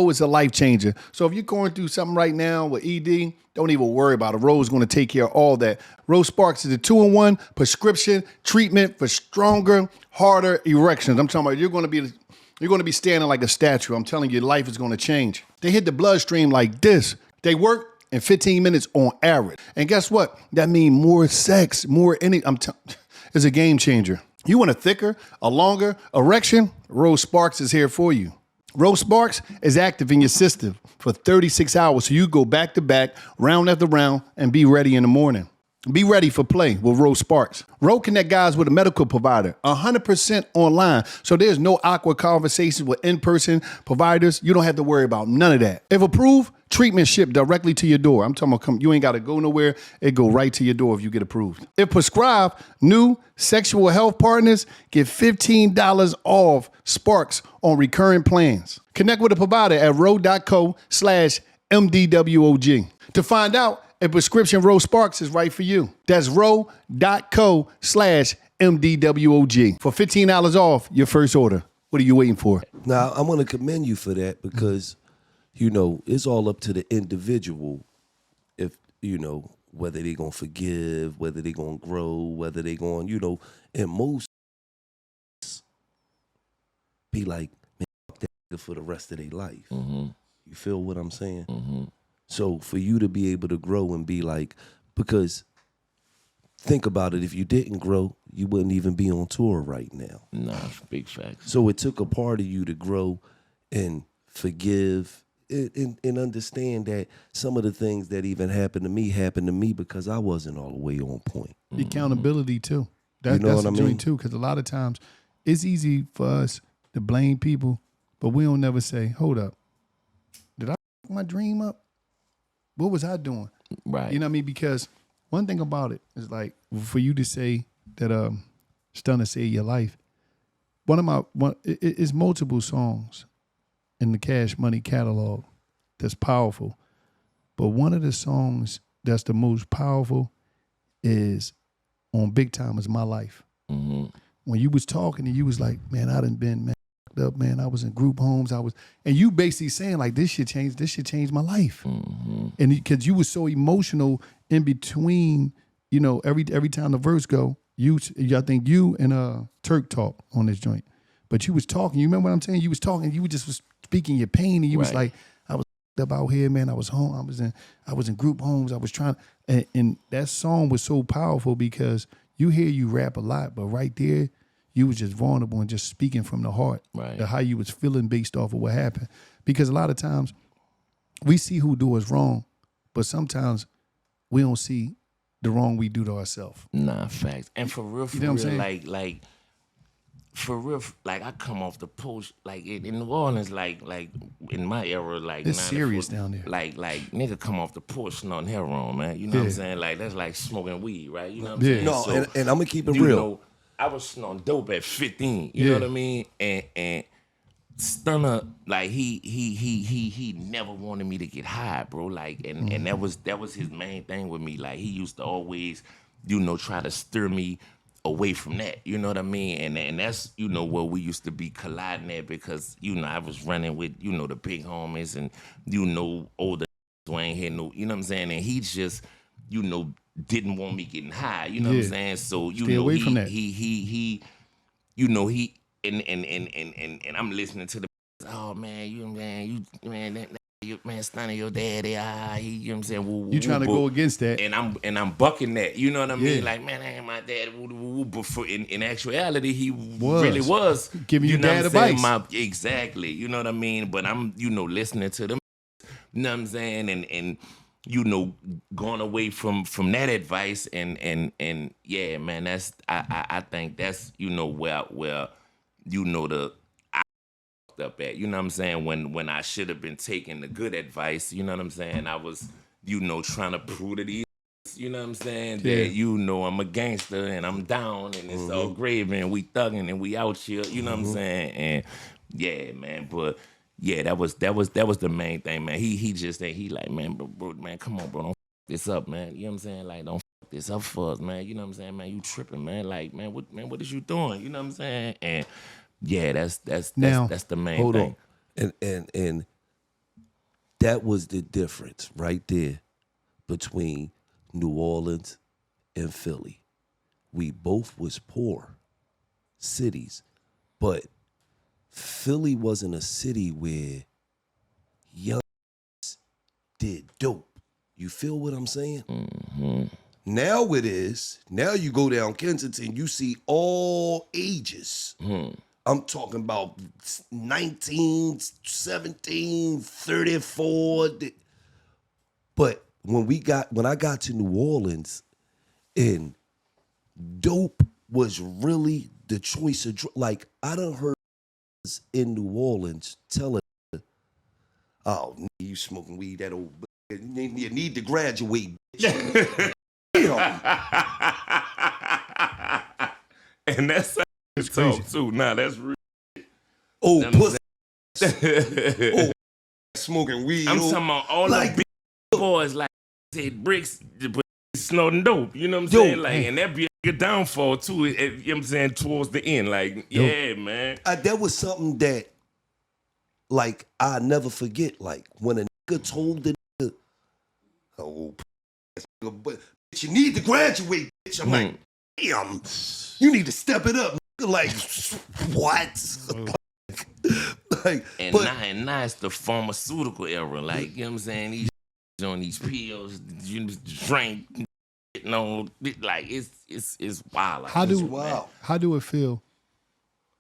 is a life changer. So if you're going through something right now with ED, don't even worry about it. Roe is going to take care of all that. Roe Sparks is a 2-in-1 prescription treatment for stronger, harder erections. I'm talking about you're going to be standing like a statue. I'm telling you, life is going to change. They hit the bloodstream like this. They work in 15 minutes on average. And guess what? That means more sex, more it's a game changer. You want a thicker, a longer erection? Roe Sparks is here for you. Roe Sparks is active in your system for 36 hours, so you go back to back, round after round, and be ready in the morning. Be ready for play with Roe Sparks. Roe connect guys with a medical provider, 100% online. So there's no awkward conversations with in-person providers. You don't have to worry about none of that. If approved, treatment shipped directly to your door. I'm talking about you ain't got to go nowhere. It go right to your door if you get approved. If prescribed, new sexual health partners get $15 off Sparks on recurring plans. Connect with a provider at roe.co/MDWOG to find out if prescription Roe Sparks is right for you. That's roe.co/MDWOG for $15 off your first order. What are you waiting for? Now, I want to commend you for that because, you know, it's all up to the individual if, you know, whether they're going to forgive, whether they're going to grow, whether they're going, you know, and most be like, man, fuck that nigga for the rest of their life. Mm-hmm. You feel what I'm saying? Mm-hmm. So for you to be able to grow and be like, because think about it, if you didn't grow, you wouldn't even be on tour right now. Nah, big facts. So it took a part of you to grow and forgive and understand that some of the things that even happened to me because I wasn't all the way on point. The accountability too. That's what the I joint mean? too, because a lot of times it's easy for us to blame people, but we don't never say, hold up, did I fuck my dream up? What was I doing? Right. You know what I mean? Because one thing about it is like for you to say that Stunner saved your life. It's multiple songs in the Cash Money catalog that's powerful. But one of the songs that's the most powerful is on Big Time Is My Life. Mm-hmm. When you was talking and you was like, man, I done been up, man. I was in group homes. And you basically saying like, this shit changed my life. Mm-hmm. And because you was so emotional in between, you know, every time the verse go, I think you and Turk talk on this joint, but you was talking. You remember what I'm saying? You was talking. You just was speaking your pain, and you was like, I was up out here, man. I was home. I was in group homes. I was trying, and that song was so powerful because you hear you rap a lot, but right there, you was just vulnerable and just speaking from the heart, right? How you was feeling based off of what happened. Because a lot of times we see who do us wrong, but sometimes we don't see the wrong we do to ourselves. Nah, facts. And for real, you know what I'm saying? like for real, like I come off the post, like in New Orleans, like in my era, like it's serious down there. Like nigga come off the porch snorting heroin, man. You know what I'm saying? Like that's like smoking weed, right? You know what I'm saying? No, so, and I'm gonna keep it you real. know, I was snorting dope at 15. You know what I mean? And Stunner, like he never wanted me to get high, bro. Like and that was his main thing with me. Like he used to always, you know, try to steer me away from that. You know what I mean? And that's, you know, where we used to be colliding at because, you know, I was running with, you know, the big homies and, you know, older who ain't had no, you know what I'm saying? And he just, you know, didn't want me getting high. You know what I'm saying? So, you Stay know, away from that. he you know, he and I'm listening to the, oh man, Stunner, your daddy, you know what I'm saying? Woo, you trying to go against that. And I'm bucking that, you know what I mean? Like, man, that ain't my dad, but in actuality, he really was giving you dad advice. Exactly, you know what I mean? But I'm, you know, listening to them, you know what I'm saying? And you know, going away from that advice and yeah, man, that's I think that's, you know, where you know I fucked up at, you know what I'm saying, when I should have been taking the good advice, you know what I'm saying? I was, you know, trying to prove to these, you know what I'm saying, that, you know, I'm a gangster and I'm down and it's all gravy and we thugging and we out here, you know what I'm saying? And yeah, man, but yeah, that was the main thing, man. He just said, he like, man, bro, man, come on, bro, don't f this up, man. You know what I'm saying? Like, don't f this up for us, man. You know what I'm saying, man? You tripping, man. Like, man, what is you doing? You know what I'm saying? And yeah, that's the main Hold thing. on. And that was the difference right there between New Orleans and Philly. We both was poor cities, but Philly wasn't a city where young did dope. You feel what I'm saying? Mm-hmm. Now it is. Now you go down Kensington, you see all ages. I'm talking about 19, 17, 34. But when I got to New Orleans, and dope was really the choice of like I done heard in New Orleans telling, oh, you smoking weed, that old you need to graduate, bitch. And that's It's crazy. too. Nah, that's real. Oh, pussy. Oh, smoking weed. I'm talking about all like, the big boys like said bricks, but snorting dope. You know what I'm Dope, saying? Like, man. and that be a downfall too. You know what I'm saying? Towards the end, like, yeah, man. that was something that, like, I never forget. Like, when a nigga told the nigga, oh, but bitch, you need to graduate, bitch. I'm like, damn, you need to step it up. Like, what? And now it's the pharmaceutical era. Like, you know what I'm saying? These on these pills, you drink, you know, like it's wild. Like, How do it feel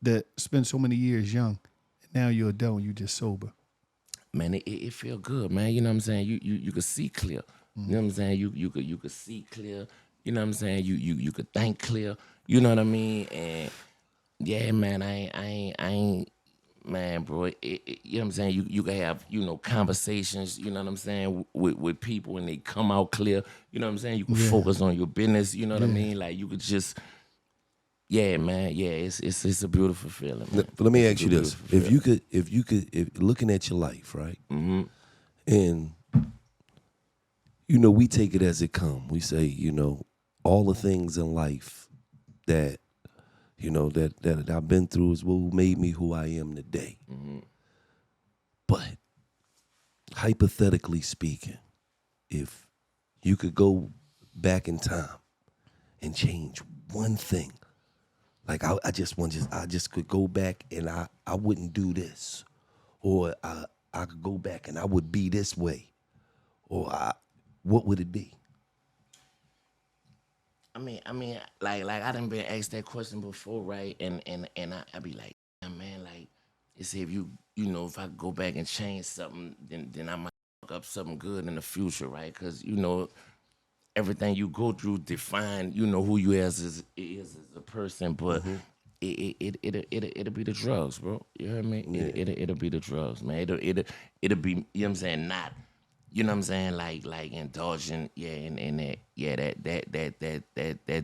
that spend so many years young, and now you're adult and you just sober? Man, it feel good, man. You know what I'm saying? You could see clear. You know what I'm saying? You could see clear. You know what I'm saying? You could think clear. You know what I mean? And yeah, man, I ain't man, bro. You know what I'm saying? You can have, you know, conversations, you know what I'm saying, with people and they come out clear. You know what I'm saying? You can focus on your business, you know what I mean? Like you could just yeah, man. Yeah, it's a beautiful feeling, man. But let me ask you this. If you could looking at your life, right? Mm-hmm. And you know, we take it as it come. We say, you know, all the things in life that, you know, that I've been through is what made me who I am today. Mm-hmm. But hypothetically speaking, if you could go back in time and change one thing, like I just could go back and I wouldn't do this, or I could go back and I would be this way, or what would it be? I mean, like I done been asked that question before, right? And I be like, yeah, man, like, it's if you know, if I go back and change something, then I might fuck up something good in the future, right? Because you know, everything you go through define, you know, who you is as a person, but it'll be the drugs, bro. You heard me? Yeah. It'll be the drugs, man. It'll be, you know what I'm saying, not, you know what I'm saying, like indulging, and that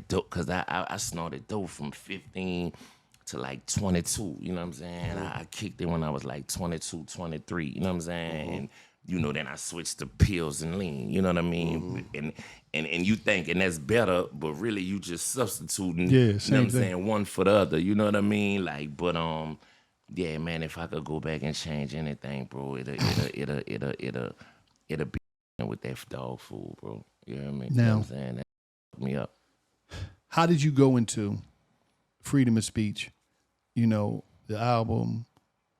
dope, cause I snorted dope from 15 to like 22, you know what I'm saying? I kicked it when I was like 22, 23, you know what I'm saying? And you know, then I switched to pills and lean, you know what I mean? And you thinking that's better, but really you just substituting, Yeah, you know what same I'm thing. saying, one for the other, you know what I mean? Like, but yeah, man, if I could go back and change anything, bro, it'll be with that dog food, bro. You know what I mean? You know what I'm saying? That fucked me up. How did you go into freedom of speech? You know, the album,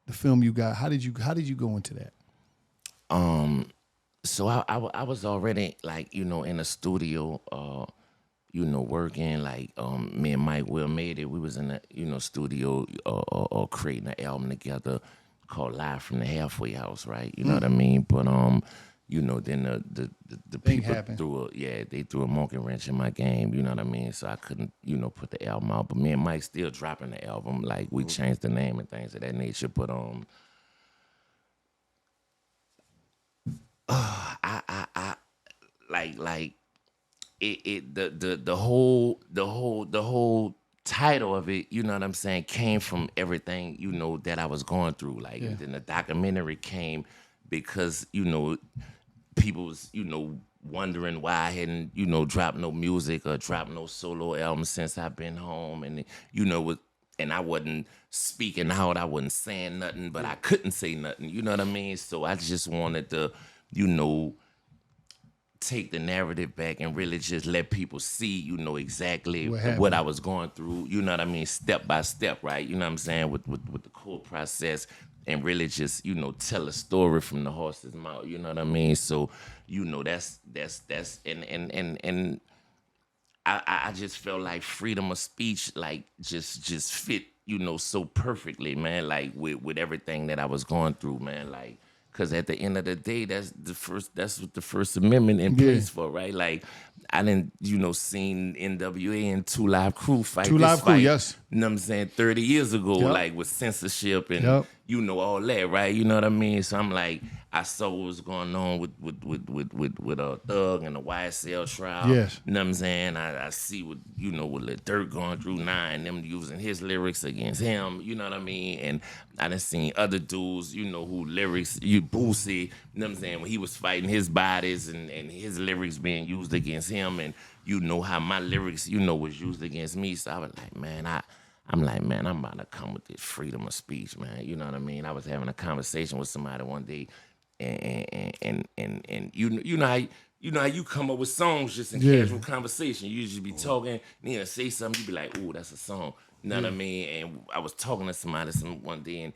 the film you got. How did you go into that? So I was already like, you know, in the studio, you know, working, like me and Mike Will made it. We was in the, you know, studio creating an album together called Live from the Halfway House, right? You know what I mean? But you know, then the Thing people happened. they threw a monkey wrench in my game, you know what I mean? So I couldn't, you know, put the album out. But me and Mike still dropping the album. Like we changed the name and things of that nature. But I like it the whole title of it, you know what I'm saying, came from everything, you know, that I was going through. And then the documentary came because, you know, people was, you know, wondering why I hadn't, dropped no music or dropped no solo album since I've been home. And, and I wasn't speaking out. I wasn't saying nothing, but I couldn't say nothing. You know what I mean? So I just wanted to, take the narrative back and really just let people see, exactly what I was going through, you know what I mean, step by step, right? You know what I'm saying, with the core process, and really just, tell a story from the horse's mouth, you know what I mean? So, that's and I just felt like freedom of speech, like just fit, so perfectly, man, like with everything that I was going through, man, like. Because at the end of the day, that's what the First Amendment in place for, right? Like, I didn't, seen NWA and Two Live Crew fight this fight. Yes. You know what I'm saying? 30 years ago, like with censorship and all that, right? You know what I mean? So I'm like, I saw what was going on with a Thug and the YSL trial. Yes. You know what I'm saying? I see what with Lil Durk going through now and them using his lyrics against him. You know what I mean? And I done seen other dudes, who lyrics, Boosie, you know what I'm saying, when he was fighting his bodies and his lyrics being used against him, and how my lyrics, was used against me. So I was like, man, I'm about to come with this freedom of speech, man. You know what I mean? I was having a conversation with somebody one day, and you know how you come up with songs just in casual conversation. You usually be talking, and say something, you be like, ooh, that's a song. You know what I mean? And I was talking to somebody one day,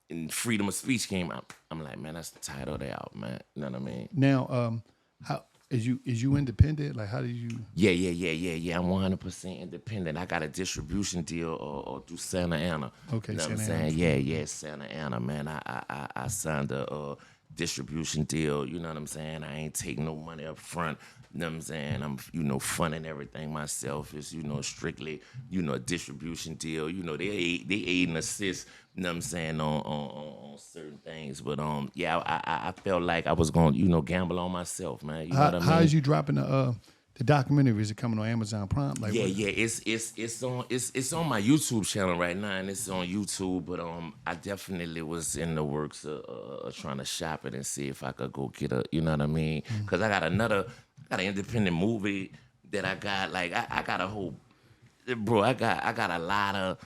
and freedom of speech came out. I'm like, man, that's the title of the album, man. You know what I mean? Now, how is you independent? Like, how did you? Yeah. I'm 100% independent. I got a distribution deal through Santa Ana. Okay, you know Santa what I'm Ana. saying? Yeah, Santa Ana, man. I signed a distribution deal. You know what I'm saying? I ain't taking no money up front. You know what I'm saying? I'm, funding everything myself. It's, strictly, a distribution deal. They aid and assist, you know what I'm saying, on certain things. But, I felt like I was going to, gamble on myself, man. You know what I mean? How is you dropping the documentary? Is it coming on Amazon Prime? Like, yeah. It's on my YouTube channel right now, and it's on YouTube. But I definitely was in the works of trying to shop it and see if I could go get a, you know what I mean? Because I got an independent movie that I got. Like I got a whole, bro. I got a lot of,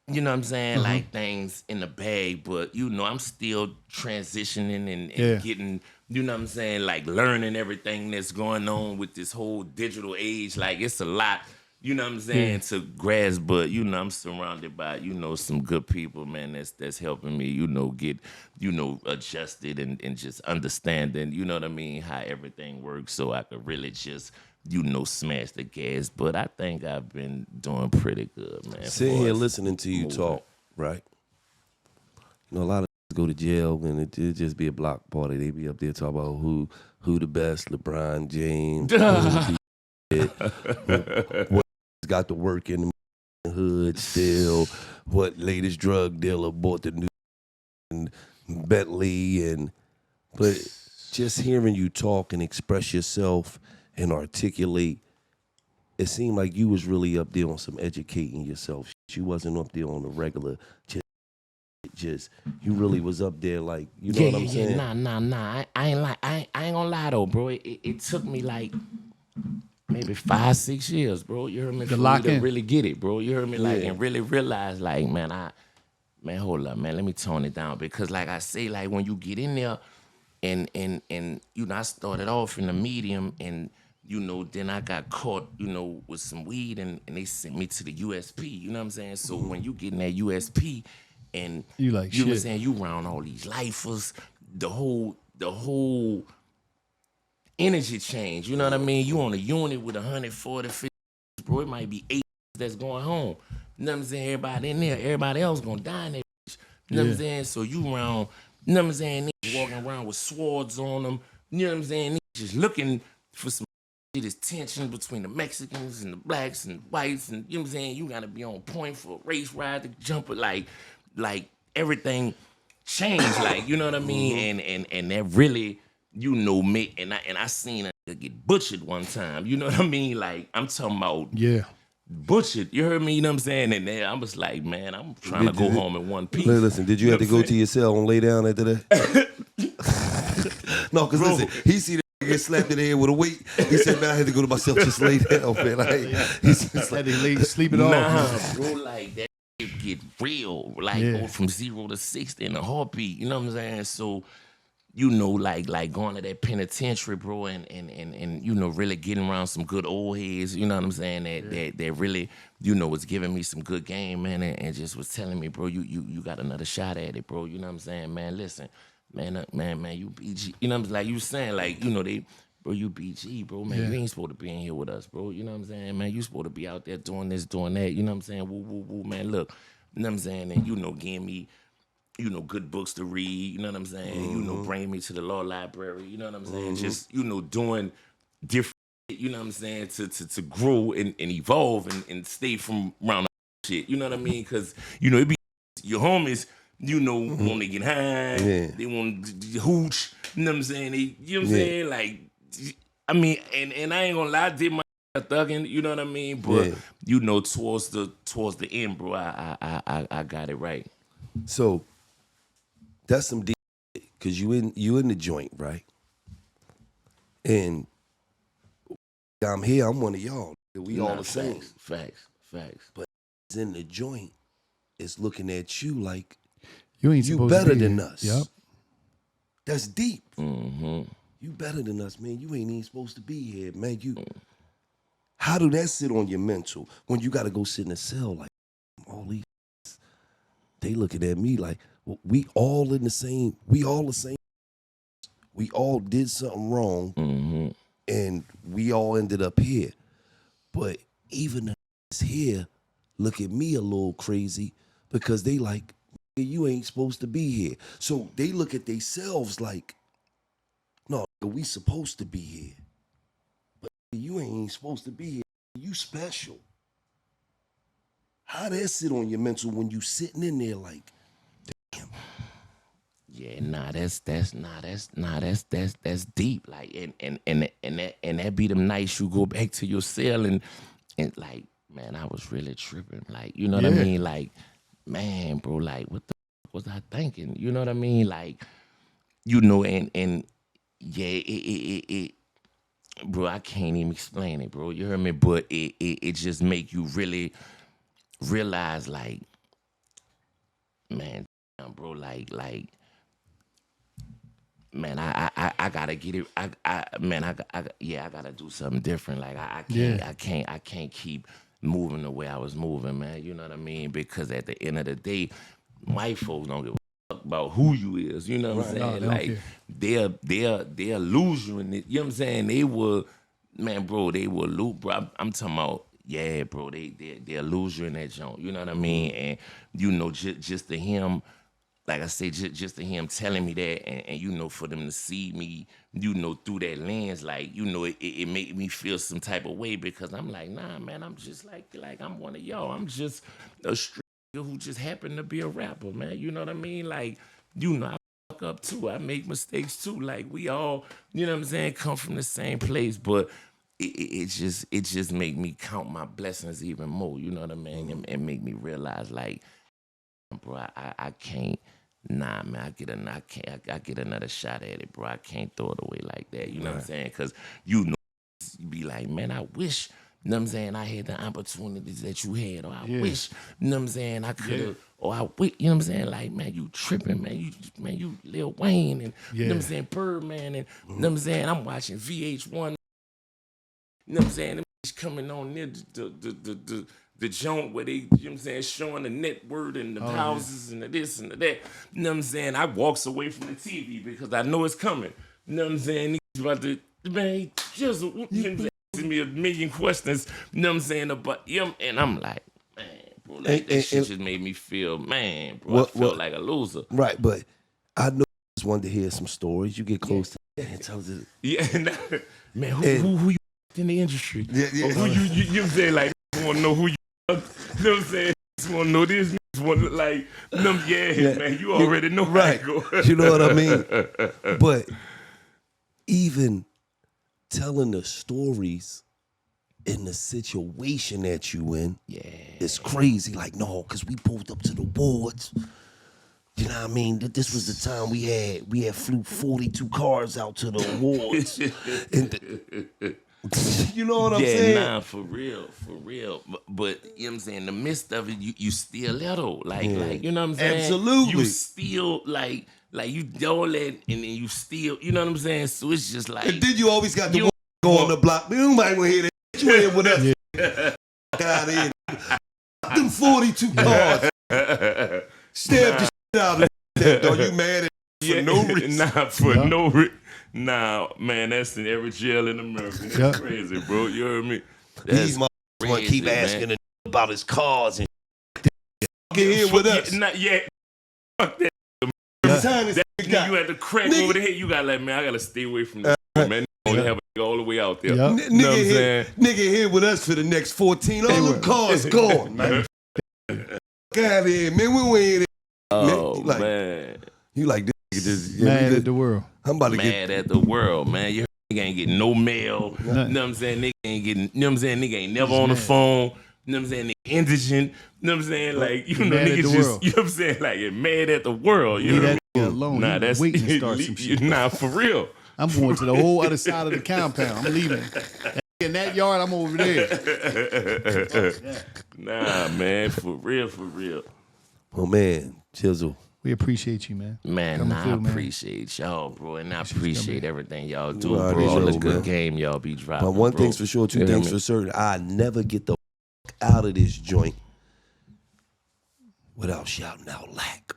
you know what I'm saying, like things in the bag. But I'm still transitioning and getting. You know what I'm saying? Like learning everything that's going on with this whole digital age. Like it's a lot, you know what I'm saying, to grasp. But, I'm surrounded by, some good people, man, that's helping me, get, adjusted and just understanding, you know what I mean, how everything works so I could really just, smash the gas. But I think I've been doing pretty good, man. Sitting here listening to you talk, right? A lot of go to jail and it just be a block party. They be up there talking about who the best, LeBron James, what got to work in the hood still, what latest drug dealer bought the new Bentley, but just hearing you talk and express yourself and articulate, it seemed like you was really up there on some educating yourself. You wasn't up there on the regular just you really was up there, like, you know what I'm saying? Nah. I ain't gonna lie though, bro. It took me like maybe 5-6 years, bro. You heard me, for me to really get it, bro. You heard me, like, and really realize, like, man, hold up, man. Let me tone it down, because, like I say, like, when you get in there, and I started off in the medium, and then I got caught, with some weed, and they sent me to the USP. You know what I'm saying? So when you get in that USP. And you like, you know what I'm saying, you around all these lifers, the whole energy change. You know what I mean? You on a unit with 140, 50, bro. It might be 8 that's going home. You know what I'm saying? Everybody in there, everybody else gonna die in that bitch. You know what I'm saying? So you around, you know what I'm saying, niggas walking around with swords on them. You know what I'm saying? Niggas just looking for some shit. This tension between the Mexicans and the blacks and whites, and you know what I'm saying? You gotta be on point for a race ride to jump it, like everything changed, like, you know what I mean? And that really, me, and I seen a get butchered one time, you know what I mean? Like, I'm talking about butchered, you heard me, you know what I'm saying? And then I was like, man, I'm trying to go home in one piece. Listen, did you have to go to your cell and lay down after that? No, because listen, he see the get slapped in the head with a weight. He said, man, I had to go to myself, just lay down, man. Like, he's just Had like, to sleep it off. Nah, bro, like that shit get real. Like Yeah. go from 0 to 60 in a heartbeat. You know what I'm saying? So, you know, like going to that penitentiary, bro, and you know, really getting around some good old heads, you know what I'm saying, that really, you know, was giving me some good game, man, and just was telling me, bro, you got another shot at it, bro. You know what I'm saying? Man, listen, man, you BG. You know what I'm saying? Like you was saying, like, you know, bro, you BG, bro, man, you ain't supposed to be in here with us, bro. You know what I'm saying? Man, you supposed to be out there doing this, doing that. You know what I'm saying? Woo, woo, woo, man, look. You know what I'm saying? And, you know, giving me, you know, good books to read, you know what I'm saying? You know, bring me to the law library, you know what I'm saying? Just, you know, doing different, you know what I'm saying, to grow and evolve and stay from around the shit, you know what I mean? Because, you know, it be your homies, you know, want to get high, they want to hooch, you know what I'm saying? You know what I'm saying? Like, I mean, and I ain't gonna lie, I did my thugging, you know what I mean? But, you know, towards the end, bro, I got it right. so that's some deep shit, because you in the joint, right? And I'm here, I'm one of y'all. We all the same. Facts. But in the joint is looking at you like You ain't you supposed better to be than here. us. Yep. That's deep. Mm-hmm. You better than us, man. You ain't even supposed to be here, man. How do that sit on your mental when you got to go sit in a cell like all these? They looking at me like, well, we all in the same. We all the same. We all did something wrong, and we all ended up here. But even the here look at me a little crazy because they like, you ain't supposed to be here. So they look at themselves like, no, we supposed to be here. But you ain't supposed to be here. You special. How that sit on your mental when you sitting in there like, damn. Yeah, that's deep. Like and that be them nights you go back to your cell and like, man, I was really tripping. Like, you know what I mean? Like, man, bro, like what the fuck was I thinking? You know what I mean? Like, you know, and yeah, it bro, I can't even explain it, bro. You heard me? But it just make you really realize, like, man, bro, like man, I gotta get it. I gotta do something different. Like I can't keep moving the way I was moving, man. You know what I mean? Because at the end of the day, white folks don't give a fuck about who you is. You know what I'm saying? No, like they'll lose you in it. You know what I'm saying? They will, man, bro. They will lose, bro. I'm talking about. Yeah, bro, they'll lose you in that joint. You know what I mean? And you know, just to him, like I said, just to him telling me that, and you know, for them to see me, you know, through that lens, like, you know, it made me feel some type of way because I'm like, nah, man, I'm just like I'm one of y'all. I'm just a street nigga who just happened to be a rapper, man. You know what I mean? Like, you know, I fuck up too. I make mistakes too. Like, we all, you know what I'm saying, come from the same place, but it just make me count my blessings even more. You know what I mean? And make me realize, like, bro, I can't. Nah, man, I get another shot at it, bro. I can't throw it away like that. You know what I'm saying? Because you know, you be like, man, I wish, you know what I'm saying, I had the opportunities that you had, or I wish, you know what I'm saying, I could have, or I wish, you know what I'm saying, like, man, you tripping, man, you Lil Wayne, and you know what I'm saying, Birdman, and you know what I'm saying, I'm watching VH1, you know what I'm saying, them coming on near the joint where they, you know what I'm saying, showing the net worth and the houses and the this and the that. You know what I'm saying? I walks away from the TV because I know it's coming. You know what I'm saying? He's about to, man, just, you know what I'm saying, asking me a million questions, you know what I'm saying, about him. And I'm like, man, bro, like, that shit just made me feel, man, bro, I felt like a loser. Right, but I know I just wanted to hear some stories. You get close to that and tell us. Yeah, man, who you in the industry? Or who you know what I'm saying, like, I want to know who you, you know what I'm saying? Just want to know this. Want to like, man, you already know right. how it go. You know what I mean? But even telling the stories in the situation that you in is crazy. Like, no, because we pulled up to the wards. You know what I mean? This was the time we had flew 42 cars out to the awards. You know what I'm saying? Yeah, nah, for real. But you know what I'm saying, in the midst of it, you still little. Like, you know what I'm saying? Absolutely. You still like you don't let, and then you still, you know what I'm saying? So it's just like, And then you always got the one go on the block. Man, you might want to hear that. You ain't with us. Out of here. Them 42 cars. Stab the shit out of that, though. You mad at for no reason. Nah, for no reason. Nah, man, that's in every jail in America. That's crazy, bro. You heard me? These motherfuckers want to keep asking about his cars and get here with us. Not yet. Fuck that. You had to crack over the head. You got like, man, I gotta stay away from this, man. You have a all the way out there. Yep. You know what I'm saying? Nigga here with us for the next 14. All them cars gone, man. Get out of here, man. We ain't. Oh, man. You like this nigga just mad at the world. I'm about to get at the world, man. You nigga ain't getting no mail. You know what I'm saying? Nigga ain't getting, you know what I'm saying? Nigga ain't never on the phone. You know what I'm saying? Nigga indigent. You know what I'm saying? Like, you know, niggas just, you know what I'm saying? Like, you're mad at the world. You know what I mean? Alone. Nah, that's waiting to start some shit. Nah, for real. I'm going to the whole other side of the compound. I'm leaving. In that yard, I'm over there. Nah, man, for real. Oh, man, Chisel. We appreciate you, man. Man, I appreciate y'all, bro. And I appreciate everything y'all do, bro. All the good game y'all be dropping. But one thing's for sure, two things for certain. I never get the out of this joint without shouting out Lack.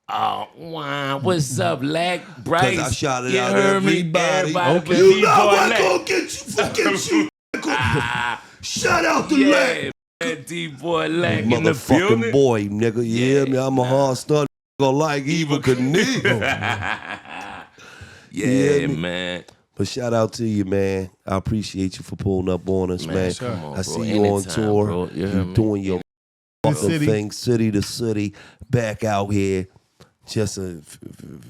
Oh, wow. What's up, Lack? Bryce? Because I shouted you out heard everybody. Okay. You know I'm gonna get you. Forget you. Shout out to Lack. D-boy Lack in the building. Motherfucking boy, nigga. Yeah, man, I'm a hard stunt. Gonna like Evil Knievel. Yeah, man. But shout out to you, man. I appreciate you for pulling up on us, man. Come on, I bro. see you on tour. Bro. You doing your thing, city to city, back out here. Just a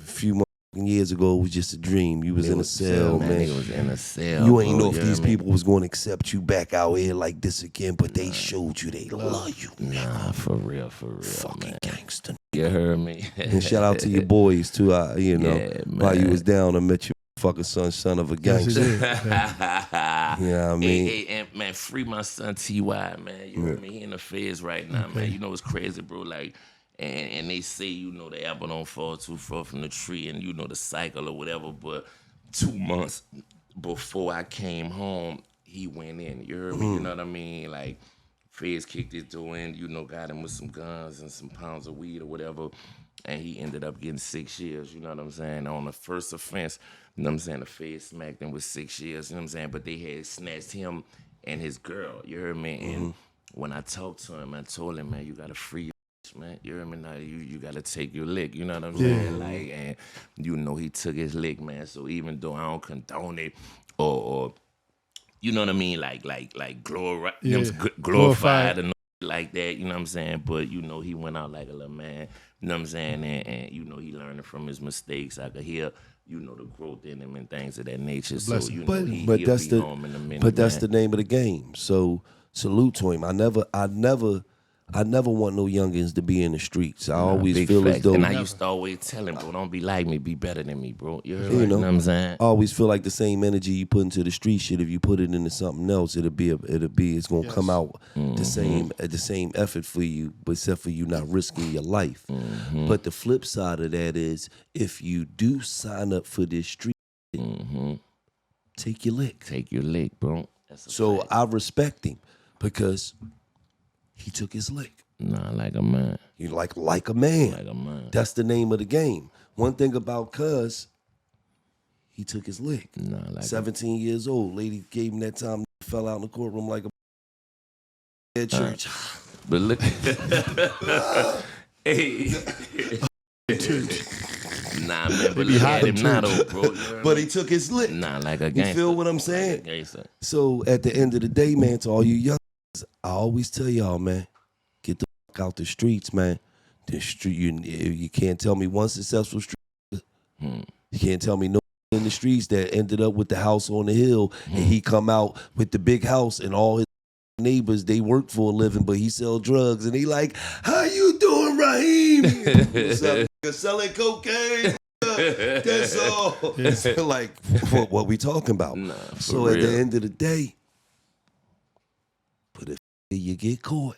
few years ago, it was just a dream. You was in a cell, man. It was in a cell. You ain't know if these people was going to accept you back out here like this again, but they showed you they love you. Nah, for real, fucking gangster. You heard me. And shout out to your boys too. You know, while you was down, I met your fucking son of a gangster. You know what I mean? Hey, and man, free my son T.Y., man. You heard me? He in the feds right now, man. You know it's crazy, bro. Like, and they say, you know, the apple don't fall too far from the tree, and you know the cycle or whatever. But 2 months before I came home, he went in. You heard me? You know what I mean? Like, feds kicked his door in, you know, got him with some guns and some pounds of weed or whatever, and he ended up getting 6 years, you know what I'm saying, on the first offense. You know what I'm saying? The feds smacked him with 6 years, you know what I'm saying, but they had snatched him and his girl, you heard me? And when I talked to him, I told him, man, you gotta free your bitch, man, you heard me? Now you gotta take your lick, you know what I'm saying? Like, and you know he took his lick, man, so even though I don't condone it or you know what I mean? Like glorified and like that, you know what I'm saying? But, you know, he went out like a little man, you know what I'm saying? And you know, he learning from his mistakes. I could hear, you know, the growth in him and things of that nature. So, you know, he'll be home in a minute, but that's the name of the game. So, salute to him. I never want no youngins to be in the streets. I always feel as though. And I used to always tell him, bro, don't be like me, be better than me, bro. You know what I'm saying? I always feel like the same energy you put into the street shit, if you put it into something else, it's gonna come out the same effort for you, but except for you not risking your life. But the flip side of that is, if you do sign up for this street, take your lick. Take your lick, bro. So fact. I respect him because he took his lick. Nah, like a man. You like a man. Like a man. That's the name of the game. One thing about Cuz, he took his lick. Nah, like 17 years old. Lady gave him that time, fell out in the courtroom like a at church. But look. Hey. Nah, man, but he had him not old, bro. But he took his lick. Nah, like a gangster. You feel what I'm saying? Like so at the end of the day, man, to all you young, I always tell y'all, man, get the fuck out the streets, man. The street, you can't tell me one successful street. You can't tell me no in the streets that ended up with the house on the hill, and he come out with the big house and all his neighbors, they work for a living, but he sell drugs, and he like, how you doing, Raheem? What's up? selling cocaine. That's all. It's like, what we talking about? Nah, so at the end of the day, but if you get caught,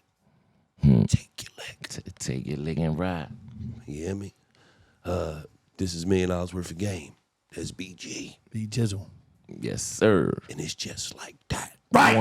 take your lick. Take your lick and ride. You hear me? This is $1 million worth of game. That's BG. B Jizzle. Yes, sir. And it's just like that. Right.